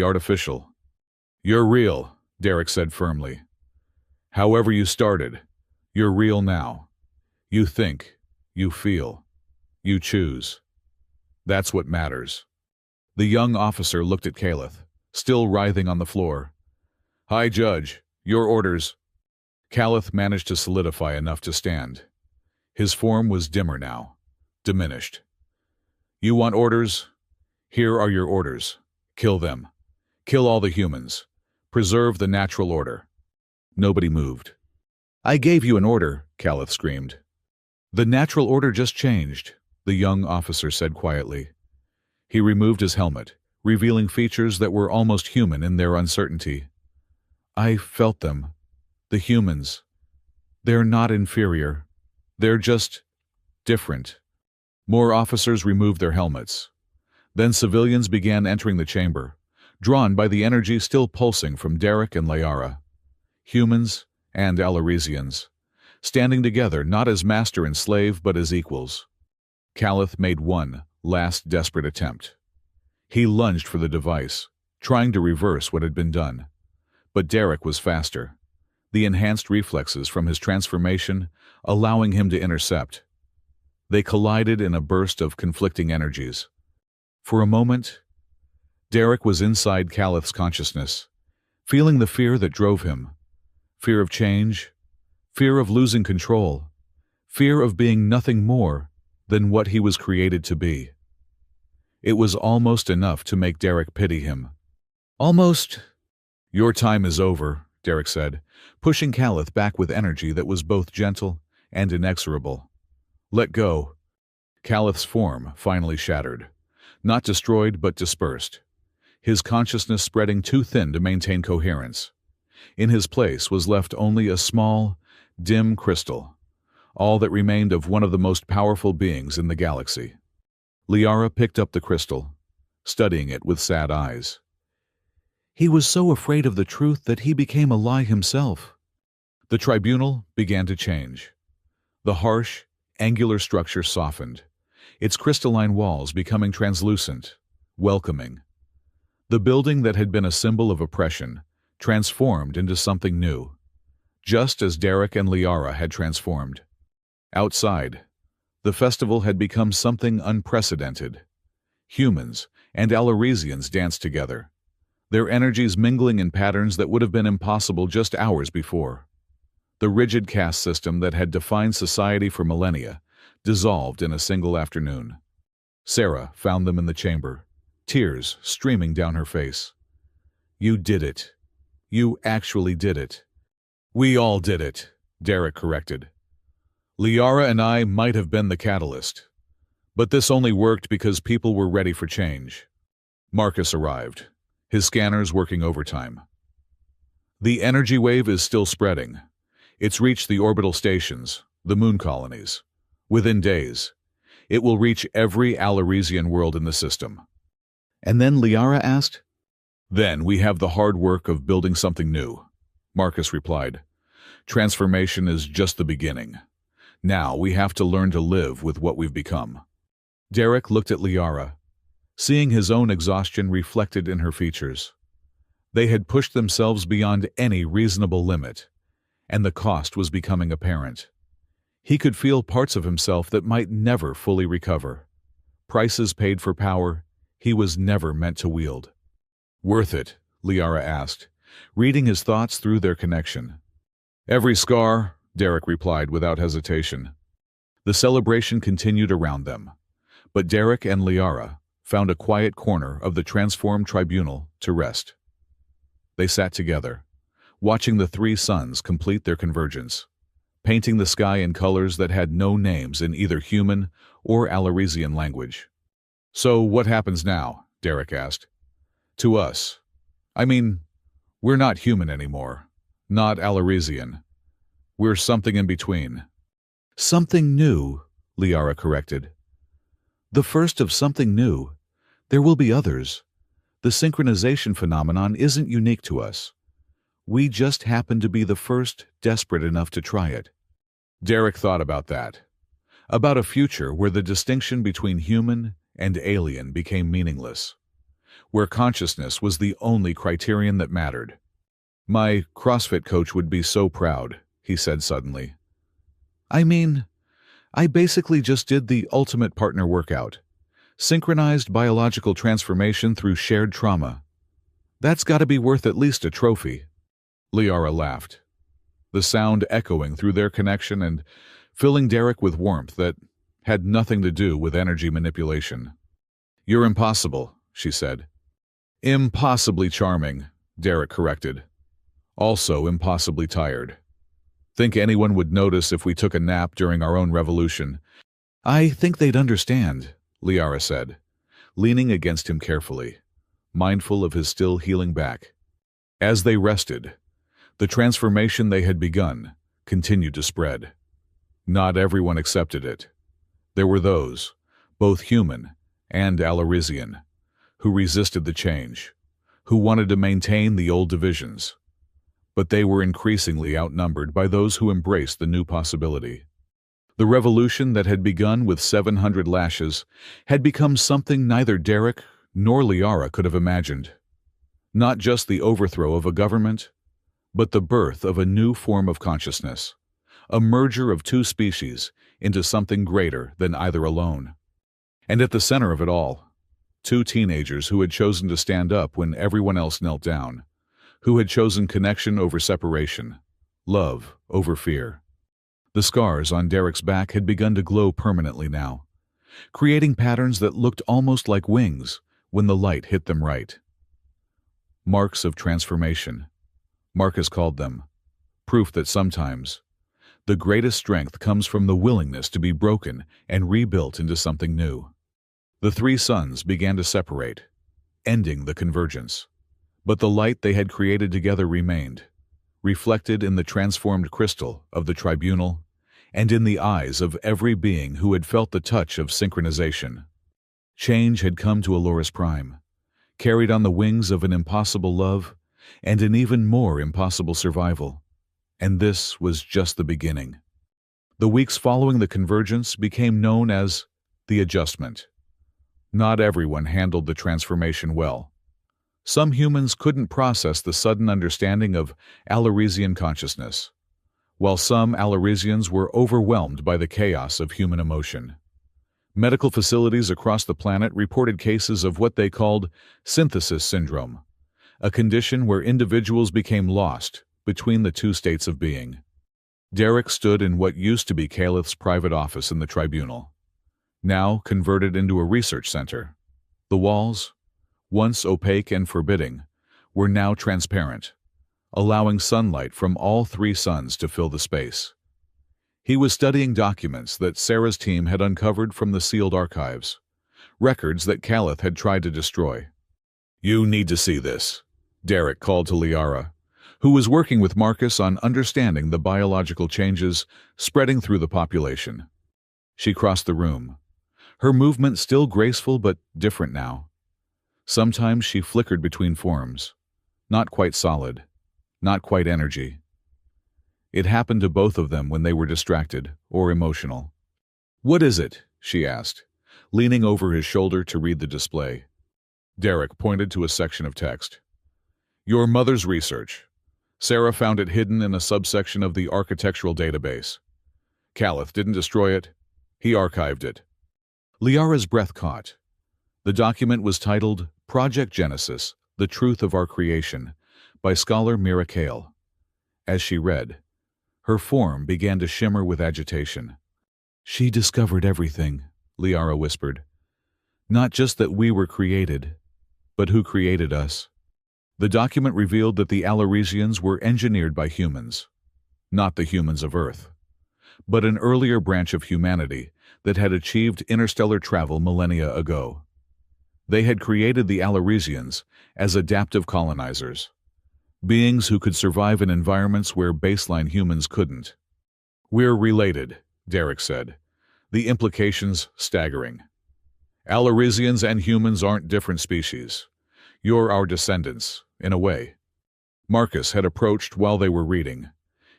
artificial?" "You're real," Derek said firmly. "However you started, you're real now. You think, you feel, you choose. That's what matters." The young officer looked at Calith, still writhing on the floor. "High Judge, your orders." Calith managed to solidify enough to stand. His form was dimmer now, diminished. "You want orders? Here are your orders. Kill them. Kill all the humans. Preserve the natural order." Nobody moved. "I gave you an order," Calith screamed. "The natural order just changed," the young officer said quietly. He removed his helmet, revealing features that were almost human in their uncertainty. "I felt them. The humans. They're not inferior. They're just different." More officers removed their helmets. Then civilians began entering the chamber, drawn by the energy still pulsing from Derek and Liara. Humans and Alaresians, standing together not as master and slave but as equals. Calith made one last desperate attempt. He lunged for the device, trying to reverse what had been done. But Derek was faster, the enhanced reflexes from his transformation allowing him to intercept. They collided in a burst of conflicting energies. For a moment, Derek was inside Calith's consciousness, feeling the fear that drove him. Fear of change, fear of losing control, fear of being nothing more than what he was created to be. It was almost enough to make Derek pity him. "Almost." "Your time is over," Derek said, pushing Calith back with energy that was both gentle and inexorable. "Let go." Calith's form finally shattered, not destroyed but dispersed, his consciousness spreading too thin to maintain coherence. In his place was left only a small, dim crystal, all that remained of one of the most powerful beings in the galaxy. Liara picked up the crystal, studying it with sad eyes. He was so afraid of the truth that he became a lie himself. The tribunal began to change. The harsh, angular structure softened, its crystalline walls becoming translucent, welcoming. The building that had been a symbol of oppression transformed into something new, just as Derek and Liara had transformed. Outside, the festival had become something unprecedented. Humans and Alaresians danced together, their energies mingling in patterns that would have been impossible just hours before. The rigid caste system that had defined society for millennia dissolved in a single afternoon. Sarah found them in the chamber, tears streaming down her face. "You did it. You actually did it." "We all did it," Derek corrected. "Liara and I might have been the catalyst. But this only worked because people were ready for change." Marcus arrived, his scanners working overtime. "The energy wave is still spreading. It's reached the orbital stations, the moon colonies. Within days, it will reach every Alaresian world in the system." And then Liara asked, "Then we have the hard work of building something new," Marcus replied. "Transformation is just the beginning. Now we have to learn to live with what we've become." Derek looked at Liara, seeing his own exhaustion reflected in her features. They had pushed themselves beyond any reasonable limit, and the cost was becoming apparent. He could feel parts of himself that might never fully recover. Prices paid for power he was never meant to wield. "Worth it?" Liara asked, reading his thoughts through their connection. "Every scar," Derek replied without hesitation. The celebration continued around them, but Derek and Liara found a quiet corner of the transformed tribunal to rest. They sat together, watching the three suns complete their convergence, painting the sky in colors that had no names in either human or Alaresian language. "So what happens now?" Derek asked. "To us. I mean, we're not human anymore, not Alaresian. We're something in between." "Something new," Liara corrected. "The first of something new. There will be others. The synchronization phenomenon isn't unique to us. We just happen to be the first desperate enough to try it." Derek thought about that. About a future where the distinction between human and alien became meaningless, where consciousness was the only criterion that mattered. "My CrossFit coach would be so proud," he said suddenly. "I mean, I basically just did the ultimate partner workout. Synchronized biological transformation through shared trauma. That's got to be worth at least a trophy." Liara laughed, the sound echoing through their connection and filling Derek with warmth that had nothing to do with energy manipulation. "You're impossible," she said. "Impossibly charming," Derek corrected. "Also impossibly tired. Think anyone would notice if we took a nap during our own revolution?" "I think they'd understand," Liara said, leaning against him carefully, mindful of his still healing back. As they rested, the transformation they had begun continued to spread. Not everyone accepted it. There were those, both human and Alaresian, who resisted the change, who wanted to maintain the old divisions. But they were increasingly outnumbered by those who embraced the new possibility. The revolution that had begun with 700 lashes had become something neither Derek nor Liara could have imagined. Not just the overthrow of a government, but the birth of a new form of consciousness, a merger of two species into something greater than either alone. And at the center of it all, two teenagers who had chosen to stand up when everyone else knelt down, who had chosen connection over separation, love over fear. The scars on Derek's back had begun to glow permanently now, creating patterns that looked almost like wings when the light hit them right. Marks of transformation, Marcus called them, proof that sometimes the greatest strength comes from the willingness to be broken and rebuilt into something new. The three suns began to separate, ending the convergence. But the light they had created together remained, reflected in the transformed crystal of the tribunal and in the eyes of every being who had felt the touch of synchronization. Change had come to Aloris Prime, carried on the wings of an impossible love and an even more impossible survival. And this was just the beginning. The weeks following the convergence became known as the adjustment. Not everyone handled the transformation well. Some humans couldn't process the sudden understanding of Alaresian consciousness, while some Alaresians were overwhelmed by the chaos of human emotion. Medical facilities across the planet reported cases of what they called synthesis syndrome, a condition where individuals became lost between the two states of being. Derek stood in what used to be Calith's private office in the tribunal, now converted into a research center. The walls, once opaque and forbidding, were now transparent, allowing sunlight from all three suns to fill the space. He was studying documents that Sarah's team had uncovered from the sealed archives, records that Calith had tried to destroy. "You need to see this," Derek called to Liara, who was working with Marcus on understanding the biological changes spreading through the population. She crossed the room, her movement still graceful but different now. Sometimes she flickered between forms, not quite solid, not quite energy. It happened to both of them when they were distracted or emotional. "What is it?" she asked, leaning over his shoulder to read the display. Derek pointed to a section of text. "Your mother's research. Sarah found it hidden in a subsection of the architectural database. Calith didn't destroy it. He archived it." Liara's breath caught. The document was titled Project Genesis, The Truth of Our Creation, by scholar Mira Kale. As she read, her form began to shimmer with agitation. "She discovered everything," Liara whispered. "Not just that we were created, but who created us." The document revealed that the Alaresians were engineered by humans, not the humans of Earth, but an earlier branch of humanity that had achieved interstellar travel millennia ago. They had created the Alaresians as adaptive colonizers, beings who could survive in environments where baseline humans couldn't. "We're related," Derek said, the implications staggering. "Alaresians and humans aren't different species. You're our descendants, in a way." Marcus had approached while they were reading,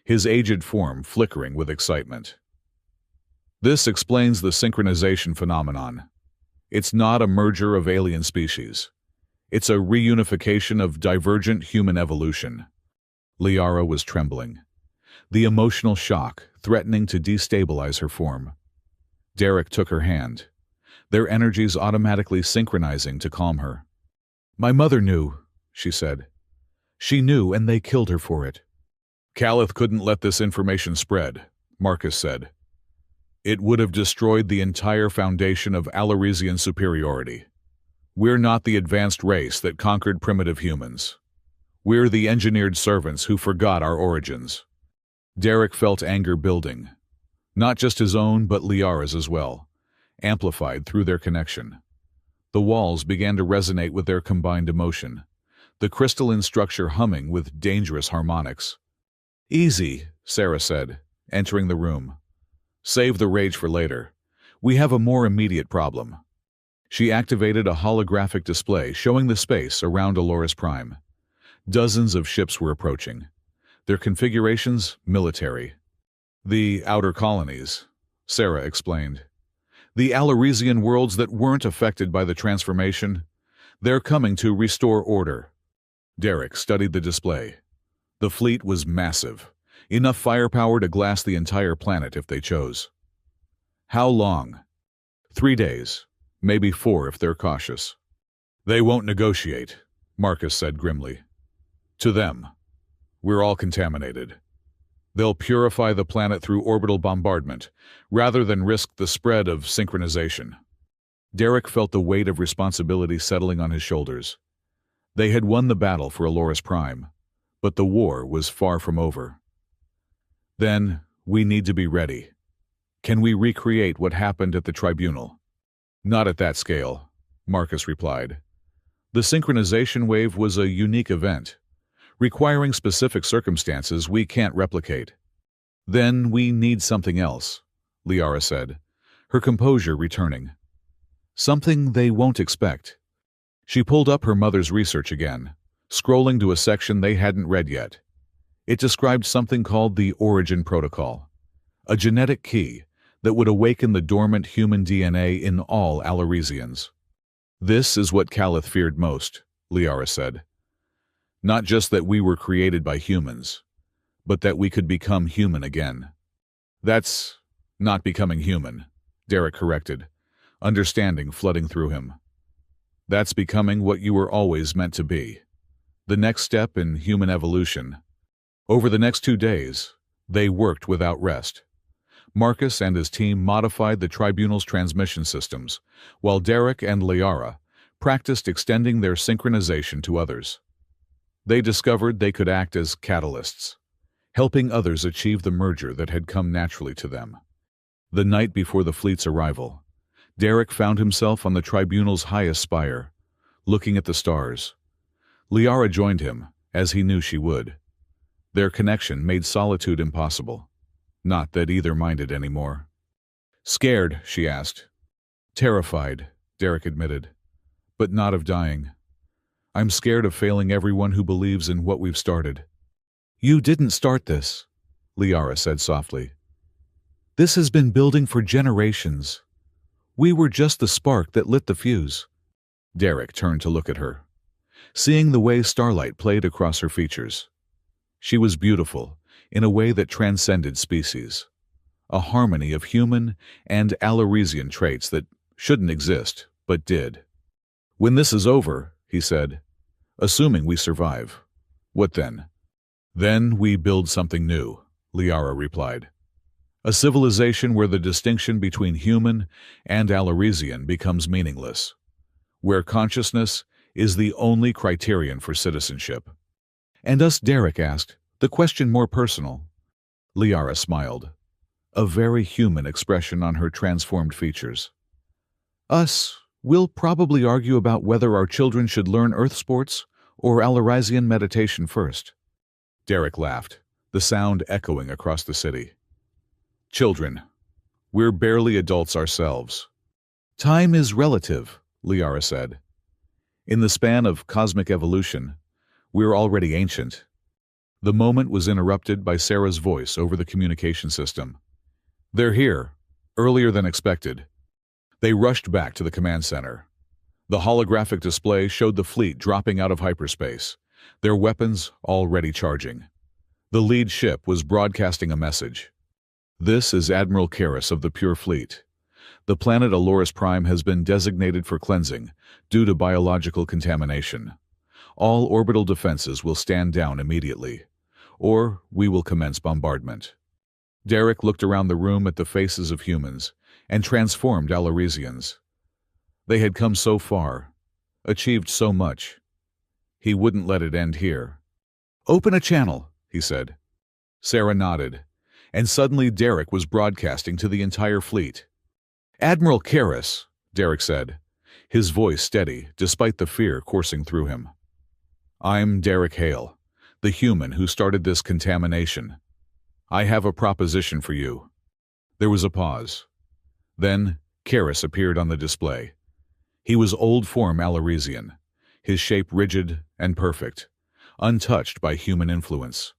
his aged form flickering with excitement. "This explains the synchronization phenomenon. It's not a merger of alien species. It's a reunification of divergent human evolution." Liara was trembling, the emotional shock threatening to destabilize her form. Derek took her hand, their energies automatically synchronizing to calm her. "My mother knew," she said. "She knew, and they killed her for it." "Calith couldn't let this information spread," Marcus said. "It would have destroyed the entire foundation of Alaresian superiority. We're not the advanced race that conquered primitive humans. We're the engineered servants who forgot our origins." Derek felt anger building, not just his own but Liara's as well, amplified through their connection. The walls began to resonate with their combined emotion, the crystalline structure humming with dangerous harmonics. "Easy," Sarah said, entering the room. "Save the rage for later. We have a more immediate problem." She activated a holographic display showing the space around Aloris Prime. Dozens of ships were approaching, their configurations military. "The outer colonies," Sarah explained. "The Alaresian worlds that weren't affected by the transformation. They're coming to restore order." Derek studied the display. The fleet was massive, enough firepower to glass the entire planet if they chose. "How long?" 3 days, maybe 4 if they're cautious. "They won't negotiate," Marcus said grimly. "To them, we're all contaminated. They'll purify the planet through orbital bombardment, rather than risk the spread of synchronization." Derek felt the weight of responsibility settling on his shoulders. They had won the battle for Aloris Prime, but the war was far from over. "Then, we need to be ready. Can we recreate what happened at the tribunal?" "Not at that scale," Marcus replied. "The synchronization wave was a unique event, requiring specific circumstances we can't replicate." "Then we need something else," Liara said, her composure returning. "Something they won't expect." She pulled up her mother's research again, scrolling to a section they hadn't read yet. It described something called the Origin Protocol, a genetic key that would awaken the dormant human DNA in all Alaresians. This is what Calith feared most, Liara said. Not just that we were created by humans, but that we could become human again. That's not becoming human, Derek corrected, understanding flooding through him. That's becoming what you were always meant to be. The next step in human evolution. Over the next 2 days, they worked without rest. Marcus and his team modified the Tribunal's transmission systems, while Derek and Liara practiced extending their synchronization to others. They discovered they could act as catalysts, helping others achieve the merger that had come naturally to them. The night before the fleet's arrival, Derek found himself on the Tribunal's highest spire, looking at the stars. Liara joined him, as he knew she would. Their connection made solitude impossible. Not that either minded anymore. "Scared?" she asked. "Terrified," Derek admitted, "but not of dying. I'm scared of failing everyone who believes in what we've started." "You didn't start this," Liara said softly. "This has been building for generations. We were just the spark that lit the fuse." Derek turned to look at her, seeing the way starlight played across her features. She was beautiful, in a way that transcended species, a harmony of human and Alaresian traits that shouldn't exist, but did. "When this is over," he said, "assuming we survive, what then?" "Then we build something new," Liara replied. "A civilization where the distinction between human and Alaresian becomes meaningless, where consciousness is the only criterion for citizenship." "And us?" Derek asked, the question more personal. Liara smiled, a very human expression on her transformed features. "Us, we'll probably argue about whether our children should learn Earth sports or Alaresian meditation first." Derek laughed, the sound echoing across the city. "Children. We're barely adults ourselves." "Time is relative," Liara said. "In the span of cosmic evolution, we're already ancient." The moment was interrupted by Sarah's voice over the communication system. "They're here, earlier than expected." They rushed back to the command center. The holographic display showed the fleet dropping out of hyperspace, their weapons already charging. The lead ship was broadcasting a message. "This is Admiral Karras of the Pure Fleet. The planet Aloris Prime has been designated for cleansing due to biological contamination. All orbital defenses will stand down immediately, or we will commence bombardment." Derek looked around the room at the faces of humans and transformed Alaresians. They had come so far, achieved so much. He wouldn't let it end here. "Open a channel," he said. Sarah nodded, and suddenly Derek was broadcasting to the entire fleet. "Admiral Karras," Derek said, his voice steady despite the fear coursing through him. "I'm Derek Hale, the human who started this contamination. I have a proposition for you." There was a pause. Then Karras appeared on the display. He was old-form Alaresian, his shape rigid and perfect, untouched by human influence.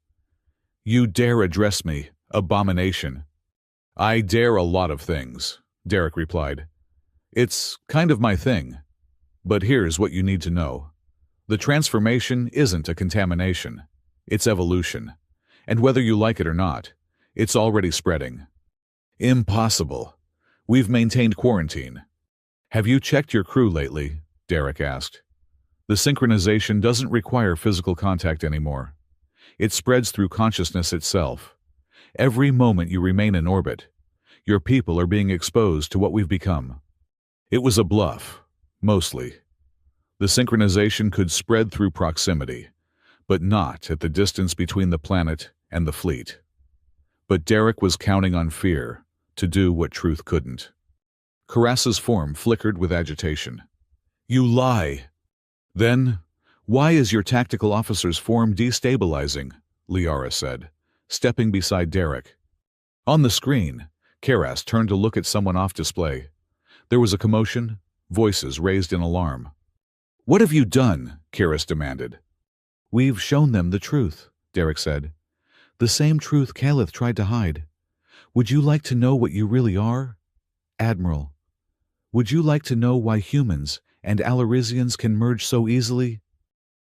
"You dare address me, abomination?" "I dare a lot of things," Derek replied. "It's kind of my thing. But here's what you need to know. The transformation isn't a contamination. It's evolution. And whether you like it or not, it's already spreading." "Impossible. We've maintained quarantine." "Have you checked your crew lately?" Derek asked. "The synchronization doesn't require physical contact anymore. It spreads through consciousness itself. Every moment you remain in orbit, your people are being exposed to what we've become." It was a bluff, mostly. The synchronization could spread through proximity, but not at the distance between the planet and the fleet. But Derek was counting on fear to do what truth couldn't. Karras's form flickered with agitation. "You lie." "Then, why is your tactical officer's form destabilizing?" Liara said, stepping beside Derek. On the screen, Karras turned to look at someone off display. There was a commotion, voices raised in alarm. What have you done? Kiris demanded. We've shown them the truth, Derek said. The same truth Calith tried to hide. Would you like to know what you really are? Admiral, would you like to know why humans and Alarizians can merge so easily?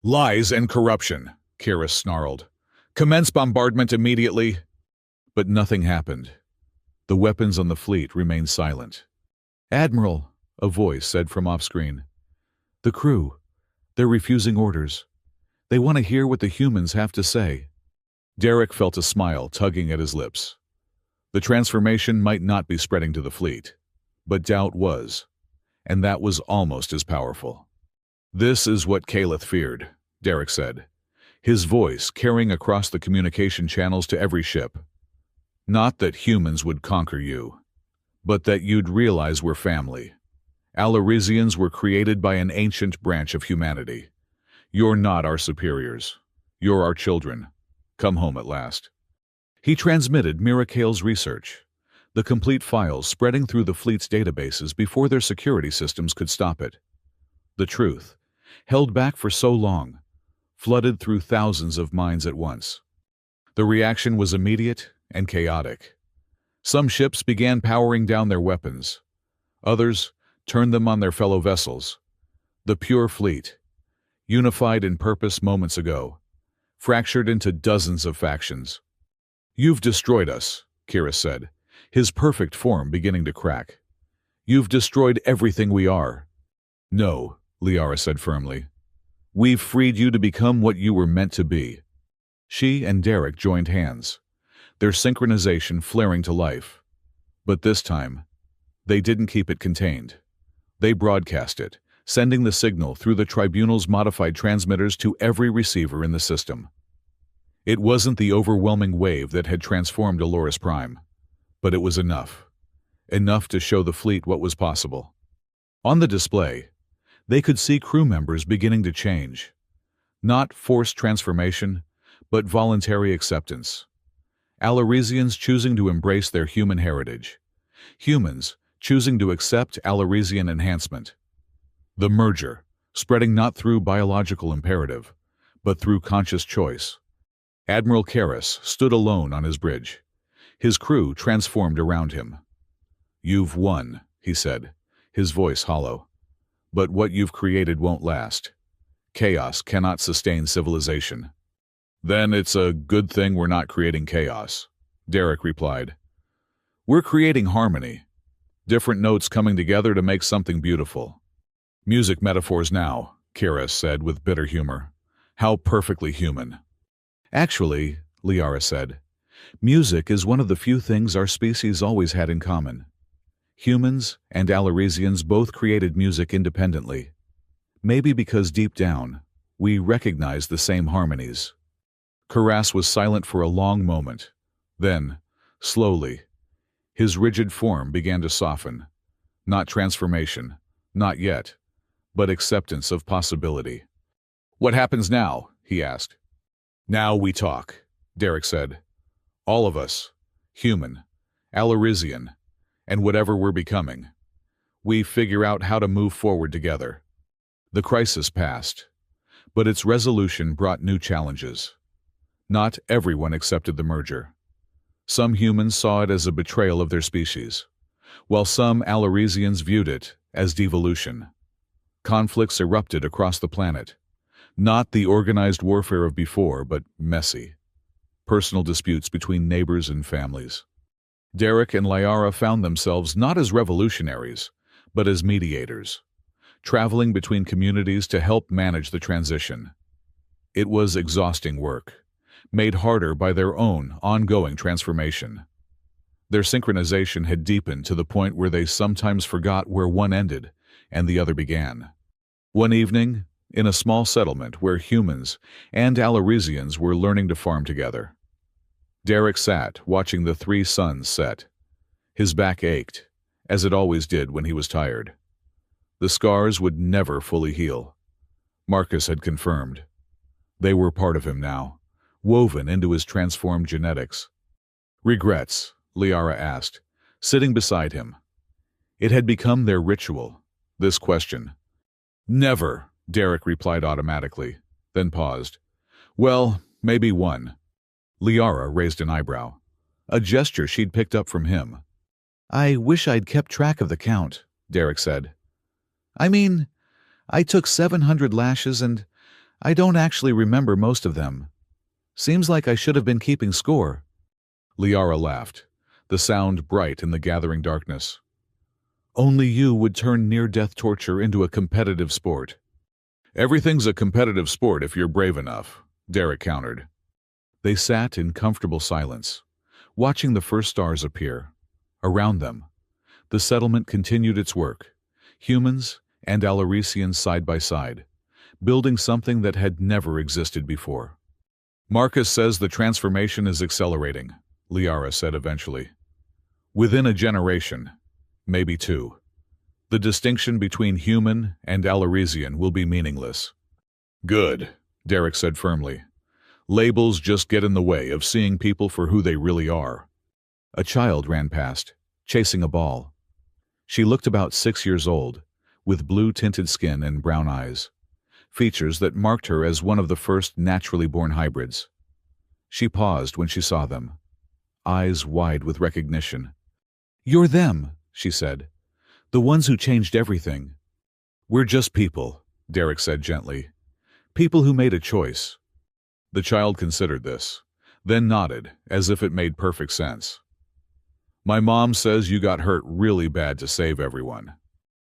Lies and corruption, Kiris snarled. Commence bombardment immediately. But nothing happened. The weapons on the fleet remained silent. Admiral, a voice said from off-screen. The crew, they're refusing orders. They want to hear what the humans have to say. Derek felt a smile tugging at his lips. The transformation might not be spreading to the fleet, but doubt was, and that was almost as powerful. This is what Calith feared, Derek said, his voice carrying across the communication channels to every ship. Not that humans would conquer you, but that you'd realize we're family. Alarizians were created by an ancient branch of humanity. You're not our superiors. You're our children. Come home at last. He transmitted Miracale's research, the complete files spreading through the fleet's databases before their security systems could stop it. The truth, held back for so long, flooded through thousands of minds at once. The reaction was immediate and chaotic. Some ships began powering down their weapons. Others turned them on their fellow vessels. The pure fleet, unified in purpose moments ago, fractured into dozens of factions. You've destroyed us, Kiris said, his perfect form beginning to crack. You've destroyed everything we are. No, Liara said firmly. We've freed you to become what you were meant to be. She and Derek joined hands, their synchronization flaring to life. But this time, they didn't keep it contained. They broadcast it, sending the signal through the Tribunal's modified transmitters to every receiver in the system. It wasn't the overwhelming wave that had transformed Aloris Prime, but it was enough. Enough to show the fleet what was possible. On the display, they could see crew members beginning to change. Not forced transformation, but voluntary acceptance. Alarizians choosing to embrace their human heritage. Humans choosing to accept Alarizian enhancement. The merger, spreading not through biological imperative, but through conscious choice. Admiral Karras stood alone on his bridge. His crew transformed around him. You've won, he said, his voice hollow. But what you've created won't last. Chaos cannot sustain civilization. Then it's a good thing we're not creating chaos, Derek replied. We're creating harmony. Different notes coming together to make something beautiful. Music metaphors now, Kiris said with bitter humor. How perfectly human. Actually, Liara said, music is one of the few things our species always had in common. Humans and Alarizians both created music independently. Maybe because deep down, we recognized the same harmonies. Karras was silent for a long moment. Then, slowly, his rigid form began to soften. Not transformation, not yet, but acceptance of possibility. What happens now? He asked. Now we talk, Derek said. All of us, human, Alarizian, and whatever we're becoming. We figure out how to move forward together. The crisis passed, but its resolution brought new challenges. Not everyone accepted the merger. Some humans saw it as a betrayal of their species, while some Alarizians viewed it as devolution. Conflicts erupted across the planet. Not the organized warfare of before, but messy. Personal disputes between neighbors and families. Derek and Liara found themselves not as revolutionaries, but as mediators, traveling between communities to help manage the transition. It was exhausting work, made harder by their own ongoing transformation. Their synchronization had deepened to the point where they sometimes forgot where one ended and the other began. One evening, in a small settlement where humans and Alarizians were learning to farm together, Derek sat watching the three suns set. His back ached, as it always did when he was tired. The scars would never fully heal. Marcus had confirmed. They were part of him now, woven into his transformed genetics. Regrets? Liara asked, sitting beside him. It had become their ritual, this question. Never, Derek replied automatically, then paused. Well, maybe one. Liara raised an eyebrow, a gesture she'd picked up from him. I wish I'd kept track of the count, Derek said. I mean, I took 700 lashes and I don't actually remember most of them. Seems like I should have been keeping score. Liara laughed, the sound bright in the gathering darkness. Only you would turn near-death torture into a competitive sport. Everything's a competitive sport if you're brave enough, Derek countered. They sat in comfortable silence, watching the first stars appear. Around them, the settlement continued its work, humans and Alaricians side by side, building something that had never existed before. Marcus says the transformation is accelerating, Liara said eventually. Within a generation, maybe two, the distinction between human and Alarician will be meaningless. Good, Derek said firmly. Labels just get in the way of seeing people for who they really are. A child ran past, chasing a ball. She looked about 6 years old, with blue-tinted skin and brown eyes, features that marked her as one of the first naturally born hybrids. She paused when she saw them, eyes wide with recognition. You're them, she said. The ones who changed everything. We're just people, Derek said gently. People who made a choice. The child considered this, then nodded, as if it made perfect sense. My mom says you got hurt really bad to save everyone.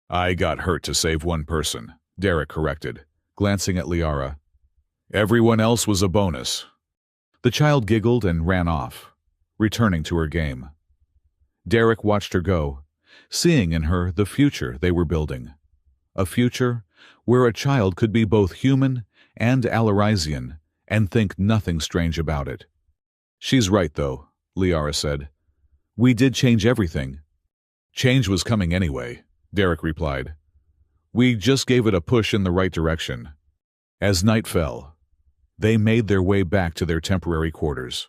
I got hurt to save one person, Derek corrected, glancing at Liara. Everyone else was a bonus. The child giggled and ran off, returning to her game. Derek watched her go, seeing in her the future they were building. A future where a child could be both human and Alarician and think nothing strange about it. She's right, though, Liara said. We did change everything. Change was coming anyway, Derek replied. We just gave it a push in the right direction. As night fell, they made their way back to their temporary quarters.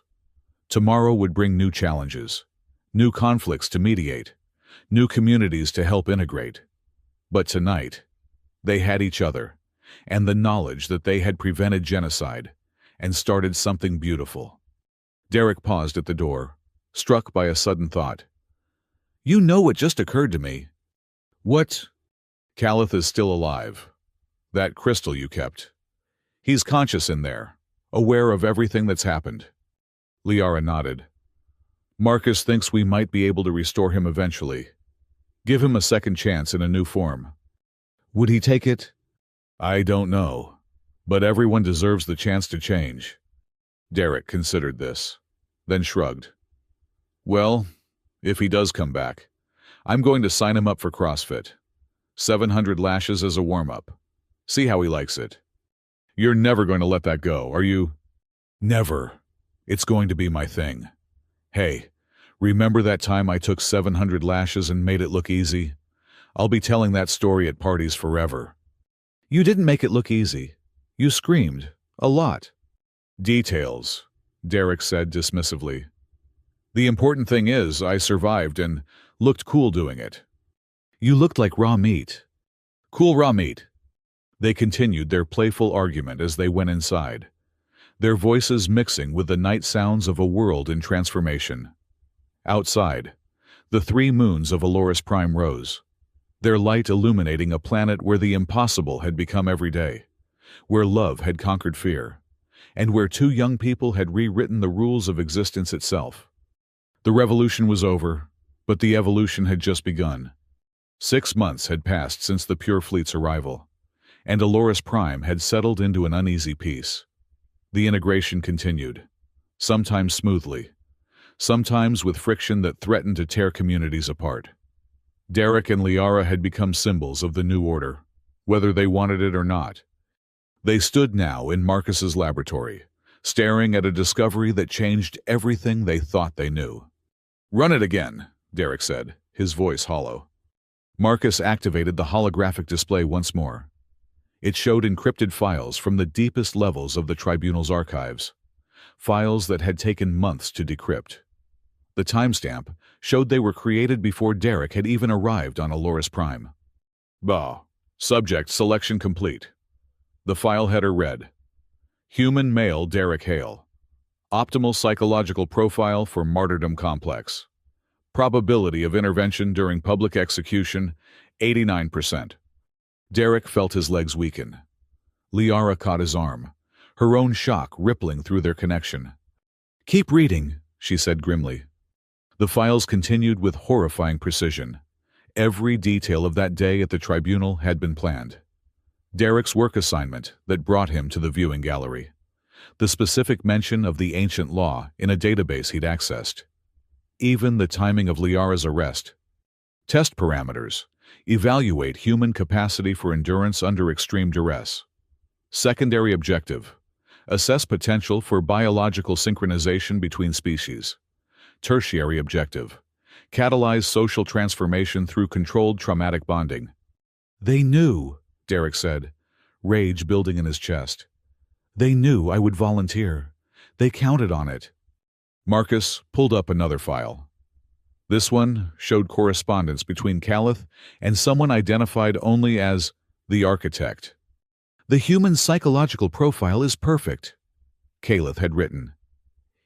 Tomorrow would bring new challenges, new conflicts to mediate, new communities to help integrate. But tonight, they had each other, and the knowledge that they had prevented genocide and started something beautiful. Derek paused at the door, struck by a sudden thought. You know what just occurred to me. What? Calith is still alive. That crystal you kept. He's conscious in there, aware of everything that's happened. Liara nodded. Marcus thinks we might be able to restore him eventually. Give him a second chance in a new form. Would he take it? I don't know, but everyone deserves the chance to change. Derek considered this, then shrugged. Well, if he does come back, I'm going to sign him up for CrossFit. 700 lashes as a warm-up. See how he likes it. You're never going to let that go, are you? Never. It's going to be my thing. Hey, remember that time I took 700 lashes and made it look easy? I'll be telling that story at parties forever. You didn't make it look easy. You screamed. A lot. Details, Derek said dismissively. The important thing is I survived and looked cool doing it. You looked like raw meat. Cool raw meat. They continued their playful argument as they went inside, their voices mixing with the night sounds of a world in transformation. Outside, the 3 moons of Aloris Prime rose, their light illuminating a planet where the impossible had become everyday, where love had conquered fear, and where 2 young people had rewritten the rules of existence itself. The revolution was over, but the evolution had just begun. 6 months had passed since the Pure Fleet's arrival, and Aloris Prime had settled into an uneasy peace. The integration continued, sometimes smoothly, sometimes with friction that threatened to tear communities apart. Derek and Liara had become symbols of the new order, whether they wanted it or not. They stood now in Marcus's laboratory, staring at a discovery that changed everything they thought they knew. Run it again, Derek said, his voice hollow. Marcus activated the holographic display once more. It showed encrypted files from the deepest levels of the Tribunal's archives, files that had taken months to decrypt. The timestamp showed they were created before Derek had even arrived on Aloris Prime. Bah, subject selection complete. The file header read, Human Male Derek Hale. Optimal Psychological Profile for Martyrdom Complex. Probability of intervention during public execution, 89%. Derek felt his legs weaken. Liara caught his arm, her own shock rippling through their connection. "Keep reading," she said grimly. The files continued with horrifying precision. Every detail of that day at the tribunal had been planned. Derek's work assignment that brought him to the viewing gallery. The specific mention of the ancient law in a database he'd accessed. Even the timing of Liara's arrest. Test parameters. Evaluate human capacity for endurance under extreme duress. Secondary objective. Assess potential for biological synchronization between species. Tertiary objective. Catalyze social transformation through controlled traumatic bonding. "They knew," Derek said, rage building in his chest. "They knew I would volunteer. They counted on it." Marcus pulled up another file. This one showed correspondence between Calith and someone identified only as the architect. "The human psychological profile is perfect," Calith had written.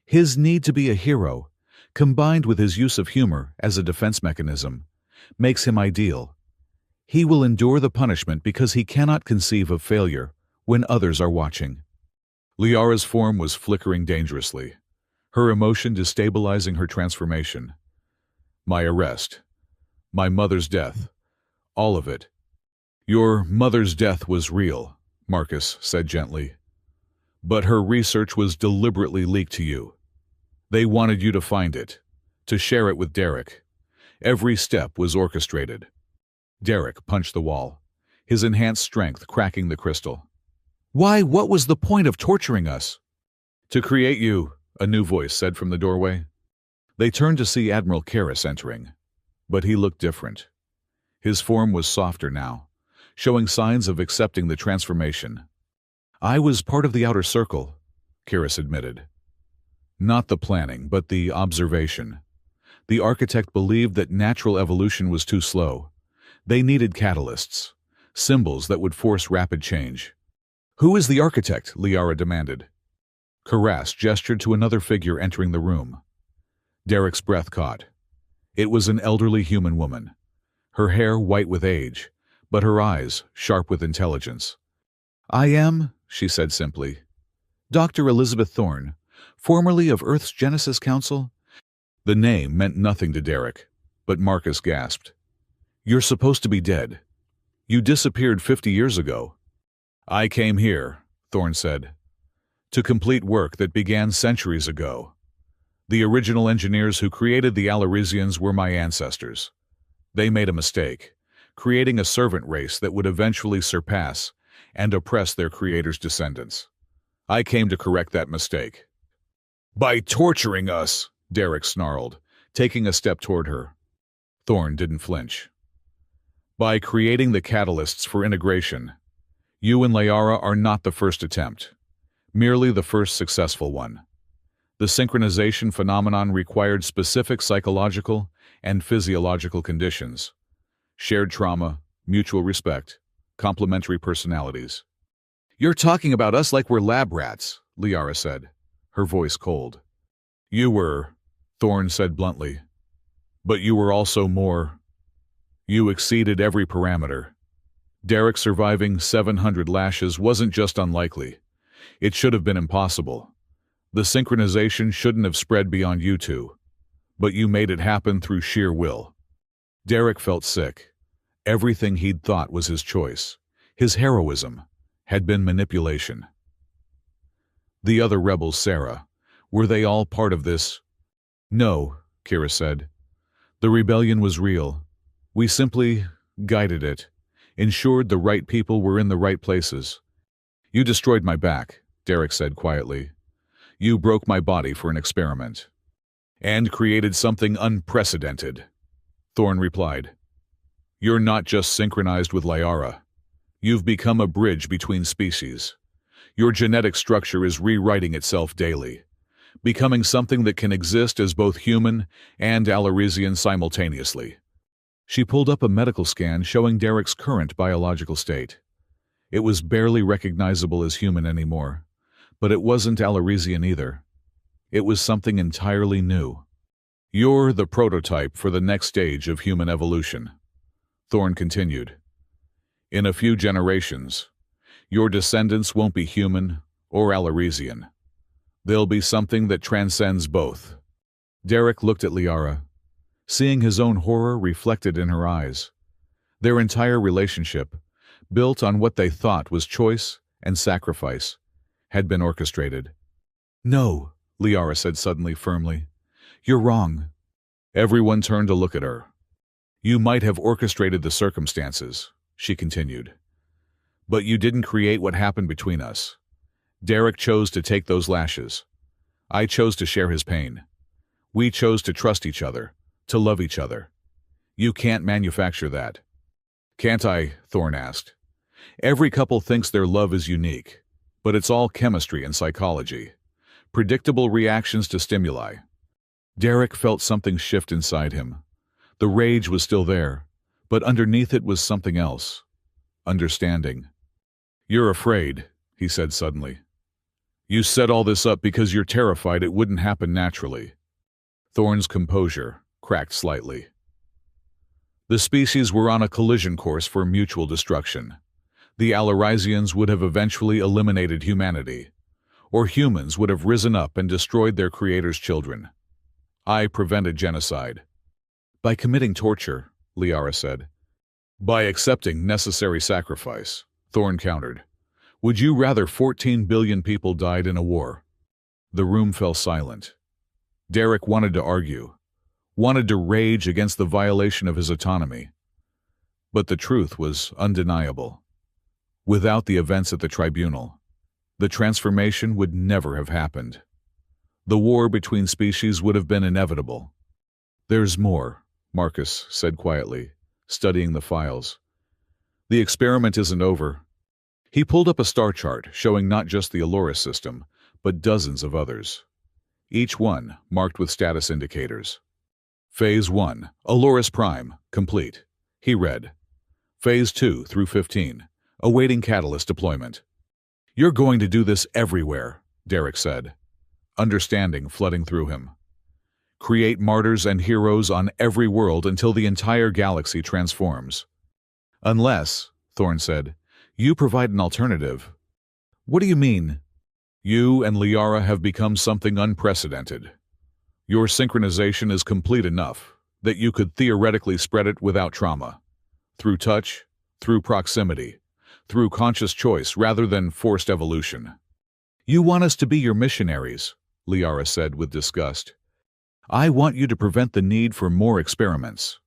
"His need to be a hero, combined with his use of humor as a defense mechanism, makes him ideal. He will endure the punishment because he cannot conceive of failure when others are watching." Liara's form was flickering dangerously, her emotion destabilizing her transformation. "My arrest. My mother's death. All of it." "Your mother's death was real," Marcus said gently. "But her research was deliberately leaked to you. They wanted you to find it, to share it with Derek. Every step was orchestrated." Derek punched the wall, his enhanced strength cracking the crystal. "Why, what was the point of torturing us?" "To create you," a new voice said from the doorway. They turned to see Admiral Karras entering, but he looked different. His form was softer now, showing signs of accepting the transformation. "I was part of the Outer Circle," Karras admitted. "Not the planning, but the observation. The architect believed that natural evolution was too slow. They needed catalysts, symbols that would force rapid change." "Who is the architect?" Liara demanded. Karras gestured to another figure entering the room. Derek's breath caught. It was an elderly human woman, her hair white with age, but her eyes sharp with intelligence. "I am," she said simply, "Dr. Elizabeth Thorne, formerly of Earth's Genesis Council." The name meant nothing to Derek, but Marcus gasped. "You're supposed to be dead. You disappeared 50 years ago." "I came here," Thorne said, "to complete work that began centuries ago. The original engineers who created the Alarisians were my ancestors. They made a mistake, creating a servant race that would eventually surpass and oppress their creators' descendants. I came to correct that mistake." "By torturing us," Derek snarled, taking a step toward her. Thorne didn't flinch. "By creating the catalysts for integration. You and Liara are not the first attempt, merely the first successful one. The synchronization phenomenon required specific psychological and physiological conditions. Shared trauma, mutual respect, complementary personalities." "You're talking about us like we're lab rats," Liara said, her voice cold. "You were," Thorne said bluntly. "But you were also more. You exceeded every parameter. Derek surviving 700 lashes wasn't just unlikely. It should have been impossible. The synchronization shouldn't have spread beyond you two. But you made it happen through sheer will." Derek felt sick. Everything he'd thought was his choice, his heroism, had been manipulation. "The other rebels, Sarah, were they all part of this?" "No," Kira said. "The rebellion was real. We simply guided it, ensured the right people were in the right places." "You destroyed my back," Derek said quietly. "You broke my body for an experiment." "And created something unprecedented," Thorne replied. "You're not just synchronized with Liara. You've become a bridge between species. Your genetic structure is rewriting itself daily, becoming something that can exist as both human and Alarisian simultaneously." She pulled up a medical scan showing Derek's current biological state. It was barely recognizable as human anymore, but it wasn't Alaresian either. It was something entirely new. "You're the prototype for the next stage of human evolution," Thorn continued. "In a few generations, your descendants won't be human or Alaresian. They'll be something that transcends both." Derek looked at Liara, seeing his own horror reflected in her eyes. Their entire relationship, built on what they thought was choice and sacrifice, had been orchestrated. "No," Liara said suddenly firmly. "You're wrong." Everyone turned to look at her. "You might have orchestrated the circumstances," she continued. "But you didn't create what happened between us. Derek chose to take those lashes. I chose to share his pain. We chose to trust each other, to love each other. You can't manufacture that." "Can't I?" Thorn asked. "Every couple thinks their love is unique, but it's all chemistry and psychology. Predictable reactions to stimuli." Derek felt something shift inside him. The rage was still there, but underneath it was something else. Understanding. "You're afraid," he said suddenly. "You set all this up because you're terrified it wouldn't happen naturally." Thorn's composure cracked slightly. The species were on a collision course for mutual destruction. The Alaresians would have eventually eliminated humanity, or humans would have risen up and destroyed their creator's children. I prevented genocide. "By committing torture," Liara said. "By accepting necessary sacrifice," Thorn countered. "Would you rather 14 billion people died in a war?" The room fell silent. Derek wanted to argue, wanted to rage against the violation of his autonomy. But the truth was undeniable. Without the events at the tribunal, the transformation would never have happened. The war between species would have been inevitable. "There's more," Marcus said quietly, studying the files. "The experiment isn't over." He pulled up a star chart showing not just the Aloris system, but dozens of others. Each one marked with status indicators. "Phase 1, Aloris Prime, complete," he read. "Phase 2 through 15, awaiting catalyst deployment." "You're going to do this everywhere," Derek said, understanding flooding through him. "Create martyrs and heroes on every world until the entire galaxy transforms." "Unless," Thorn said, "you provide an alternative." "What do you mean?" "You and Liara have become something unprecedented. Your synchronization is complete enough that you could theoretically spread it without trauma. Through touch, through proximity, through conscious choice rather than forced evolution." "You want us to be your missionaries," Liara said with disgust. "I want you to prevent the need for more experiments,"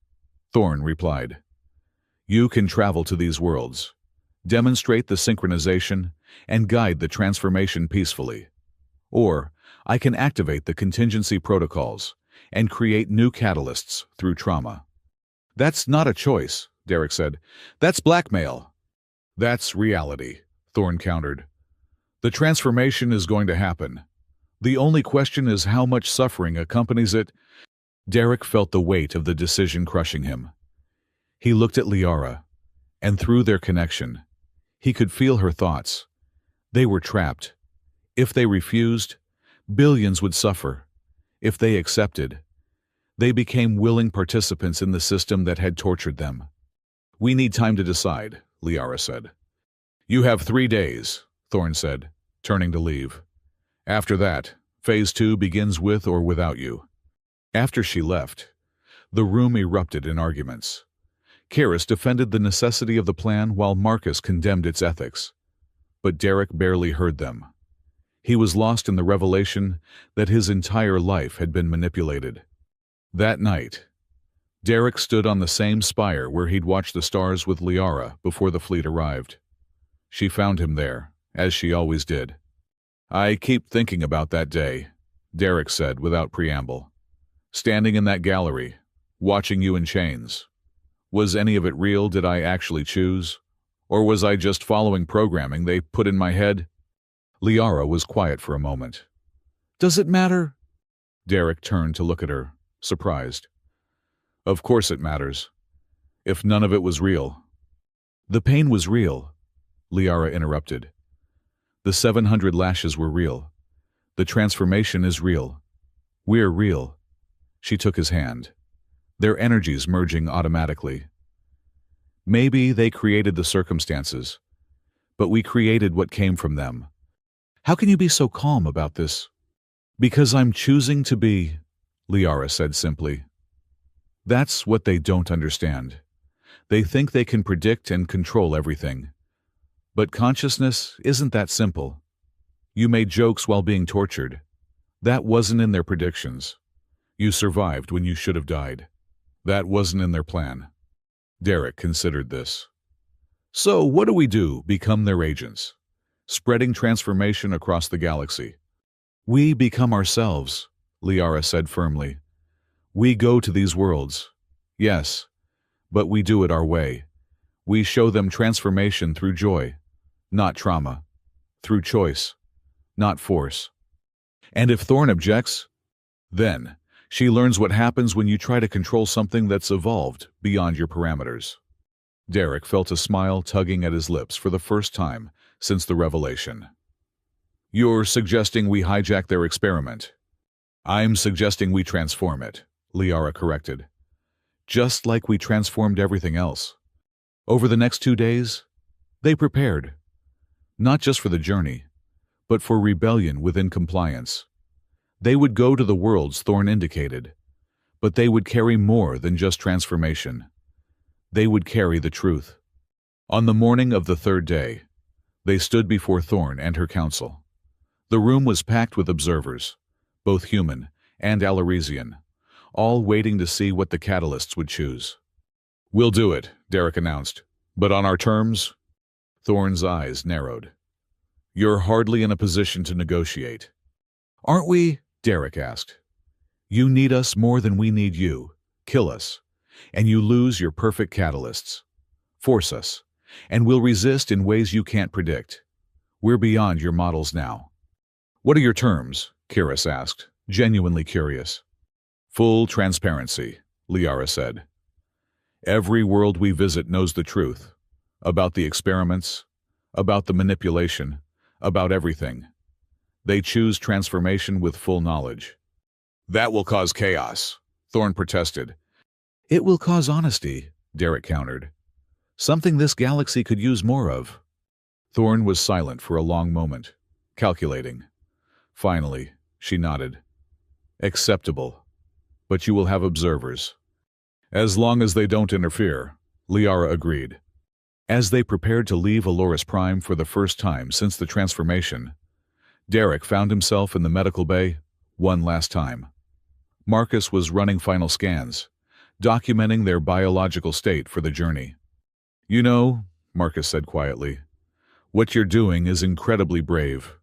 Thorn replied. "You can travel to these worlds, demonstrate the synchronization, and guide the transformation peacefully. Or I can activate the contingency protocols and create new catalysts through trauma." "That's not a choice," Derek said. "That's blackmail." "That's reality," Thorn countered. "The transformation is going to happen. The only question is how much suffering accompanies it." Derek felt the weight of the decision crushing him. He looked at Liara, and through their connection, he could feel her thoughts. They were trapped. If they refused, billions would suffer. If they accepted, they became willing participants in the system that had tortured them. "We need time to decide," Liara said. "You have 3 days," Thorn said, turning to leave. "After that, Phase 2 begins with or without you." After she left, the room erupted in arguments. Karis defended the necessity of the plan while Marcus condemned its ethics. But Derek barely heard them. He was lost in the revelation that his entire life had been manipulated. That night, Derek stood on the same spire where he'd watched the stars with Liara before the fleet arrived. She found him there, as she always did. "I keep thinking about that day," Derek said without preamble. "Standing in that gallery, watching you in chains. Was any of it real? Did I actually choose? Or was I just following programming they put in my head?" Liara was quiet for a moment. "Does it matter?" Derek turned to look at her, surprised. "Of course it matters. If none of it was real." "The pain was real," Liara interrupted. The 700 lashes were real. The transformation is real. We're real. She took his hand. Their energies merging automatically. Maybe they created the circumstances, but we created what came from them. How can you be so calm about this? Because I'm choosing to be, Liara said simply. That's what they don't understand. They think they can predict and control everything. But consciousness isn't that simple. You made jokes while being tortured. That wasn't in their predictions. You survived when you should have died. That wasn't in their plan. Derek considered this. So what do? Become their agents, spreading transformation across the galaxy. We become ourselves, Liara said firmly. We go to these worlds. Yes, but we do it our way. We show them transformation through joy, not trauma, through choice, not force. And if Thorn objects, then she learns what happens when you try to control something that's evolved beyond your parameters. Derek felt a smile tugging at his lips for the first time since the revelation. You're suggesting we hijack their experiment. I'm suggesting we transform it, Liara corrected. Just like we transformed everything else. Over the next 2 days, they prepared. Not just for the journey, but for rebellion within compliance. They would go to the worlds Thorn indicated, but they would carry more than just transformation. They would carry the truth. On the morning of the 3rd day, they stood before Thorn and her council. The room was packed with observers, both human and Alaresian, all waiting to see what the catalysts would choose. We'll do it, Derek announced, but on our terms. Thorn's eyes narrowed. You're hardly in a position to negotiate. Aren't we? Derek asked. You need us more than we need you. Kill us, and you lose your perfect catalysts. Force us, and we'll resist in ways you can't predict. We're beyond your models now. What are your terms? Kiris asked, genuinely curious. Full transparency, Liara said. Every world we visit knows the truth. About the experiments, about the manipulation, about everything. They choose transformation with full knowledge. That will cause chaos, Thorn protested. It will cause honesty, Derek countered. Something this galaxy could use more of. Thorn was silent for a long moment, calculating. Finally, she nodded. Acceptable. But you will have observers. As long as they don't interfere, Liara agreed. As they prepared to leave Aloris Prime for the first time since the transformation, Derek found himself in the medical bay one last time. Marcus was running final scans, documenting their biological state for the journey. You know, Marcus said quietly, what you're doing is incredibly brave.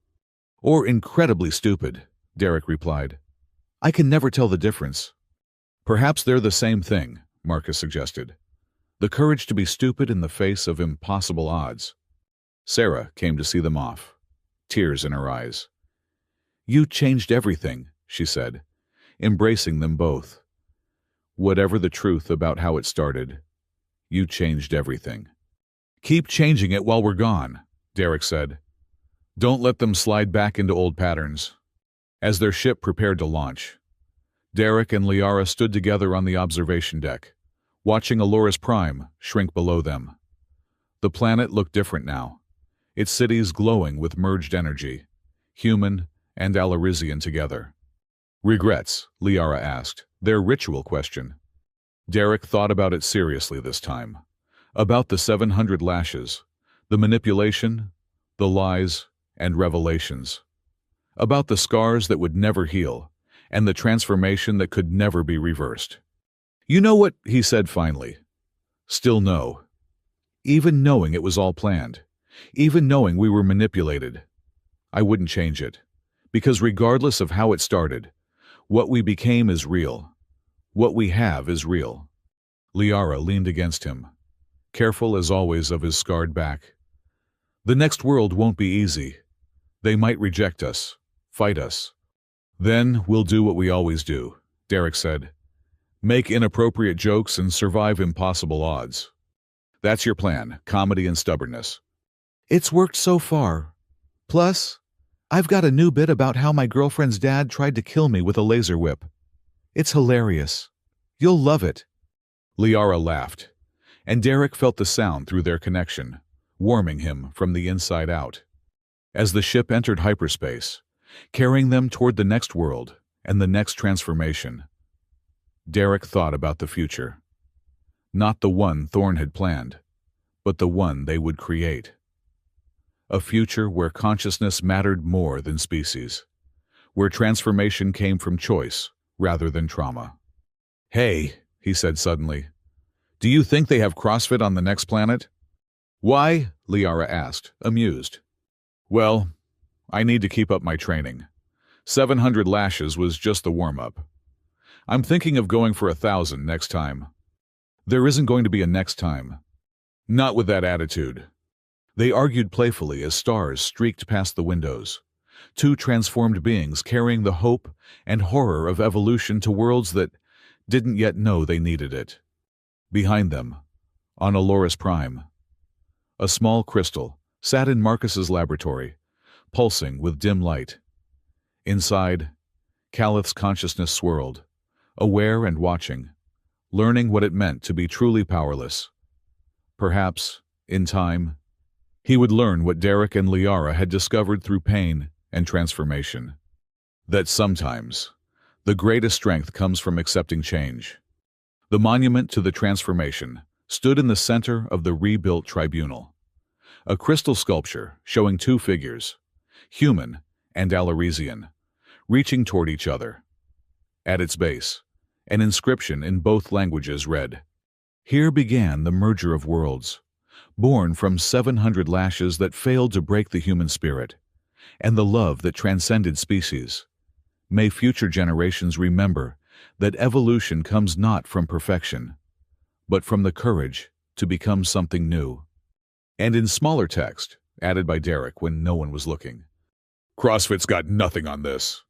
Or incredibly stupid, Derek replied. I can never tell the difference. Perhaps they're the same thing, Marcus suggested. The courage to be stupid in the face of impossible odds. Sarah came to see them off, tears in her eyes. You changed everything, she said, embracing them both. Whatever the truth about how it started, you changed everything. Keep changing it while we're gone, Derek said. Don't let them slide back into old patterns. As their ship prepared to launch, Derek and Liara stood together on the observation deck, watching Aloris Prime shrink below them. The planet looked different now, its cities glowing with merged energy, human and Alaresian together. Regrets? Liara asked, their ritual question. Derek thought about it seriously this time. About the 700 lashes, the manipulation, the lies, and revelations. About the scars that would never heal, and the transformation that could never be reversed. You know what? He said finally. Still no. Even knowing it was all planned, even knowing we were manipulated, I wouldn't change it. Because regardless of how it started, what we became is real. What we have is real. Liara leaned against him, careful as always of his scarred back. The next world won't be easy. They might reject us, fight us. Then we'll do what we always do, Derek said. Make inappropriate jokes and survive impossible odds. That's your plan, comedy and stubbornness. It's worked so far. Plus, I've got a new bit about how my girlfriend's dad tried to kill me with a laser whip. It's hilarious. You'll love it. Liara laughed, and Derek felt the sound through their connection, warming him from the inside out. As the ship entered hyperspace, carrying them toward the next world and the next transformation, Derek thought about the future. Not the one Thorne had planned, but the one they would create. A future where consciousness mattered more than species, where transformation came from choice rather than trauma. "Hey," he said suddenly, "do you think they have CrossFit on the next planet?" "Why?" Liara asked, amused. "Well, I need to keep up my training. 700 lashes was just the warm-up. I'm thinking of going for 1,000 next time." "There isn't going to be a next time. Not with that attitude." They argued playfully as stars streaked past the windows, two transformed beings carrying the hope and horror of evolution to worlds that didn't yet know they needed it. Behind them, on Aloris Prime, a small crystal sat in Marcus's laboratory, pulsing with dim light. Inside, Calith's consciousness swirled, aware and watching, learning what it meant to be truly powerless. Perhaps, in time, he would learn what Derek and Liara had discovered through pain and transformation. That sometimes, the greatest strength comes from accepting change. The monument to the transformation stood in the center of the rebuilt tribunal. A crystal sculpture showing two figures, human and Alaresian, reaching toward each other. At its base, an inscription in both languages read, "Here began the merger of worlds, born from 700 lashes that failed to break the human spirit, and the love that transcended species. May future generations remember that evolution comes not from perfection, but from the courage to become something new." And in smaller text, added by Derek when no one was looking, "CrossFit's got nothing on this.